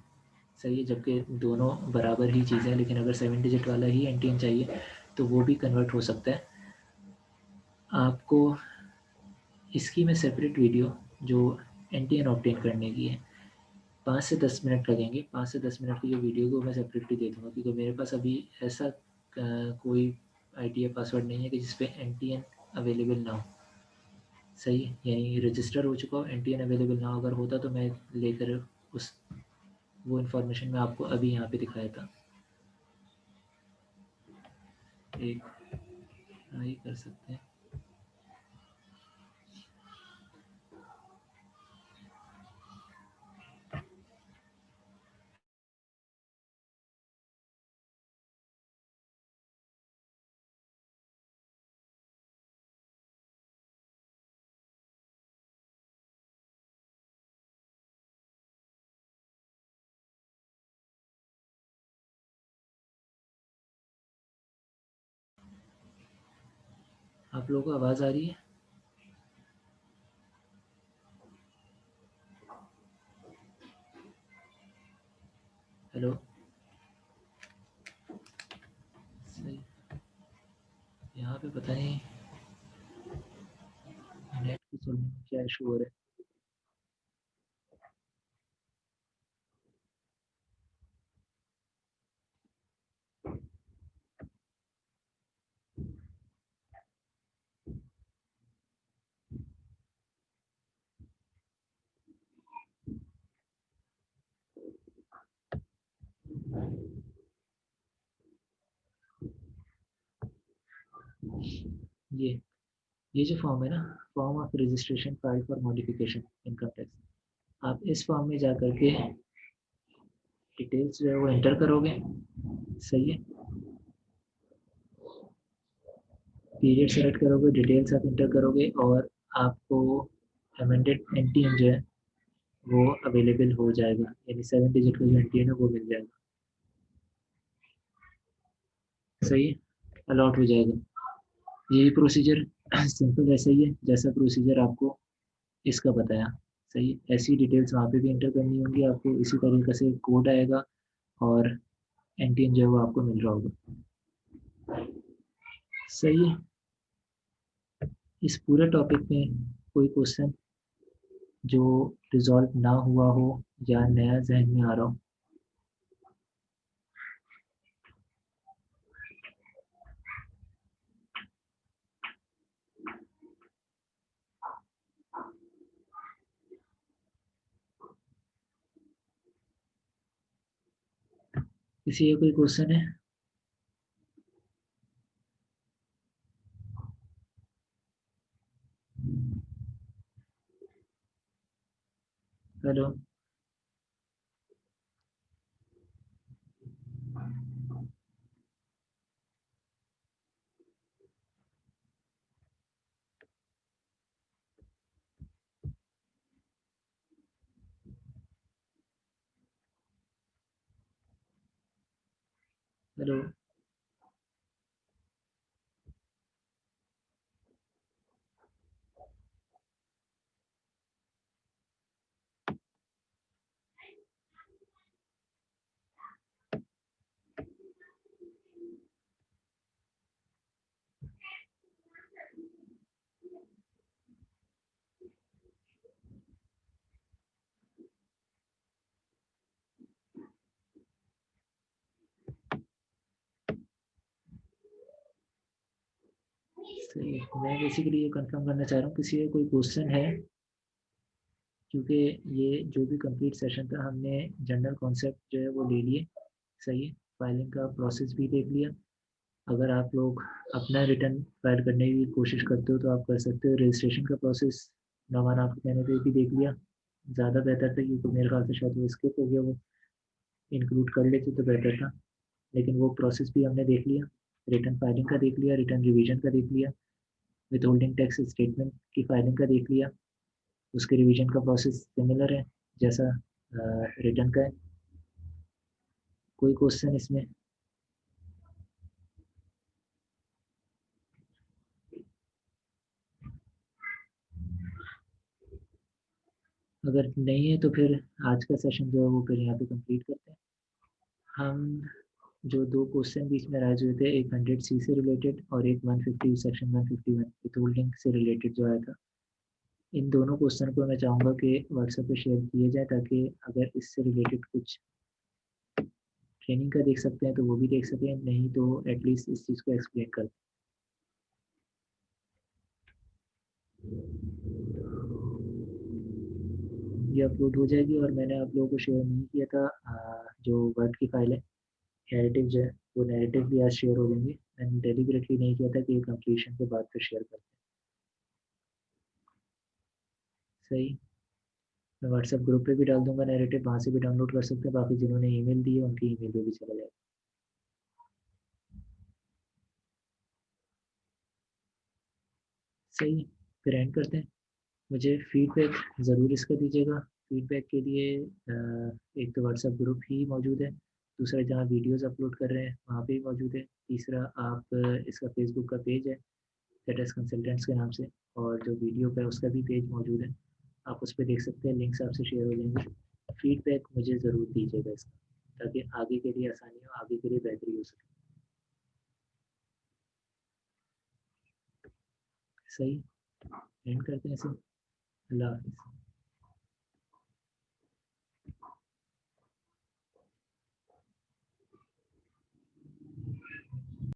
सही है, जबकि दोनों बराबर ही चीज़ें हैं। लेकिन अगर 7 डिजिट वाला ही NTN चाहिए तो वो भी कन्वर्ट हो सकता है। आपको इसकी मैं सेपरेट वीडियो जो NTN ऑब्टेन करने की है, 5 से 10 मिनट लगेंगे। 5 से 10 मिनट की जो वीडियो को मैं सेपरेटली दे दूँगा, क्योंकि मेरे पास अभी ऐसा कोई आईडी या पासवर्ड नहीं है कि जिस पे NTN अवेलेबल ना हो, सही है। यानी रजिस्टर हो चुका हो, NTN अवेलेबल ना हो। अगर होता तो मैं लेकर उस वो इन्फॉर्मेशन मैं आपको अभी यहाँ पे दिखाया था। एक ट्राई कर सकते हैं। आप लोगों को आवाज़ आ रही है? हेलो, सही। यहाँ पे पता नहीं नेट की चलने में क्या इशू हो रहा है। ये ये जो फॉर्म है ना, form of registration file for modification income tax, आप इस फॉर्म में जा करके डिटेल्स जो है वो एंटर करोगे, सही है। पीरियड सेलेक्ट करोगे, डिटेल्स आप इंटर करोगे और आपको अमेंडेड NTN जो है वो अवेलेबल हो जाएगा। यानी 7 डिजिट का जो NTN है वो मिल जाएगा, सही है, अलॉट हो जाएगा। यही प्रोसीजर सिंपल ऐसा ही है जैसा प्रोसीजर आपको इसका बताया, सही है। ऐसी डिटेल्स वहाँ पे भी इंटर करनी होंगी आपको। इसी तरीके से कोड आएगा और NTN जो है वो आपको मिल रहा होगा, सही है। इस पूरे टॉपिक में कोई क्वेश्चन? जो रिजॉल्व ना हुआ हो या नया जहन में आ रहा हो। किसी का कोई क्वेश्चन है? हेलो। हेलो। सही है। मैं बेसिकली ये कंफर्म करना चाह रहा हूँ, किसी का कोई क्वेश्चन है? क्योंकि ये जो भी कंप्लीट सेशन था, हमने जनरल कॉन्सेप्ट जो है वो ले लिए। सही है। फाइलिंग का प्रोसेस भी देख लिया। अगर आप लोग अपना रिटर्न फाइल करने की कोशिश करते हो तो आप कर सकते हो। रजिस्ट्रेशन का प्रोसेस नवान आपको कहने पे भी देख लिया। ज़्यादा बेहतर था, क्योंकि मेरे ख्याल से शायद वो स्किप हो गया, वो इंक्लूड कर लेते तो बेटर था। लेकिन वो प्रोसेस भी हमने देख लिया। रिटर्न फाइलिंग का देख लिया, रिटर्न रिवीजन का देख लिया, विद होल्डिंग टैक्स स्टेटमेंट की फाइलिंग का देख लिया। उसके रिवीजन का प्रोसेस सिमिलर है जैसा रिटर्न का है। कोई क्वेश्चन इसमें? अगर नहीं है तो फिर आज का सेशन जो है वो फिर यहाँ पे कंप्लीट करते हैं। हम जो दो क्वेश्चन बीच में राइज हुए थे, एक 100C से रिलेटेड और एक 150 सेक्शन 151 विथ होल्डिंग से रिलेटेड जो आया था, इन दोनों क्वेश्चन को मैं चाहूँगा कि व्हाट्सएप पे शेयर किए जाए, ताकि अगर इससे रिलेटेड कुछ ट्रेनिंग का देख सकते हैं तो वो भी देख सकें, नहीं तो एटलीस्ट इस चीज़ को एक्सप्लेन कर। ये अपलोड हो जाएगी, और मैंने आप लोगों को शेयर नहीं किया था जो वर्ड की फाइल है, नैरेटिव जो है, वो नैरेटिव भी आज शेयर हो जाएंगे। मैंने डेलिबरेटली नहीं किया था कि कंप्लीशन के बाद फिर शेयर करते हैं। सही। मैं व्हाट्सएप ग्रुप पे भी डाल दूंगा नैरेटिव, वहाँ से भी डाउनलोड कर सकते हैं। बाकी जिन्होंने ईमेल दी है उनकी ईमेल पे भी चला जाएगा। सही। फिर एंड करते हैं। मुझे फीडबैक ज़रूर इसका दीजिएगा। फीडबैक के लिए एक तो व्हाट्सएप ग्रुप ही मौजूद है, दूसरा जहाँ वीडियोस अपलोड कर रहे हैं वहाँ पे ही मौजूद है, तीसरा आप इसका फेसबुक का पेज है टेटस कंसल्टेंट्स के नाम से, और जो वीडियो का है उसका भी पेज मौजूद है, आप उस पर देख सकते हैं। लिंक्स आपसे शेयर हो जाएंगे। फीडबैक मुझे ज़रूर दीजिएगा इसका, ताकि आगे के लिए आसानी हो, आगे के लिए बेहतरी हो सके। सही। एंड करते हैं इसे। अल्लाह हाफिज़।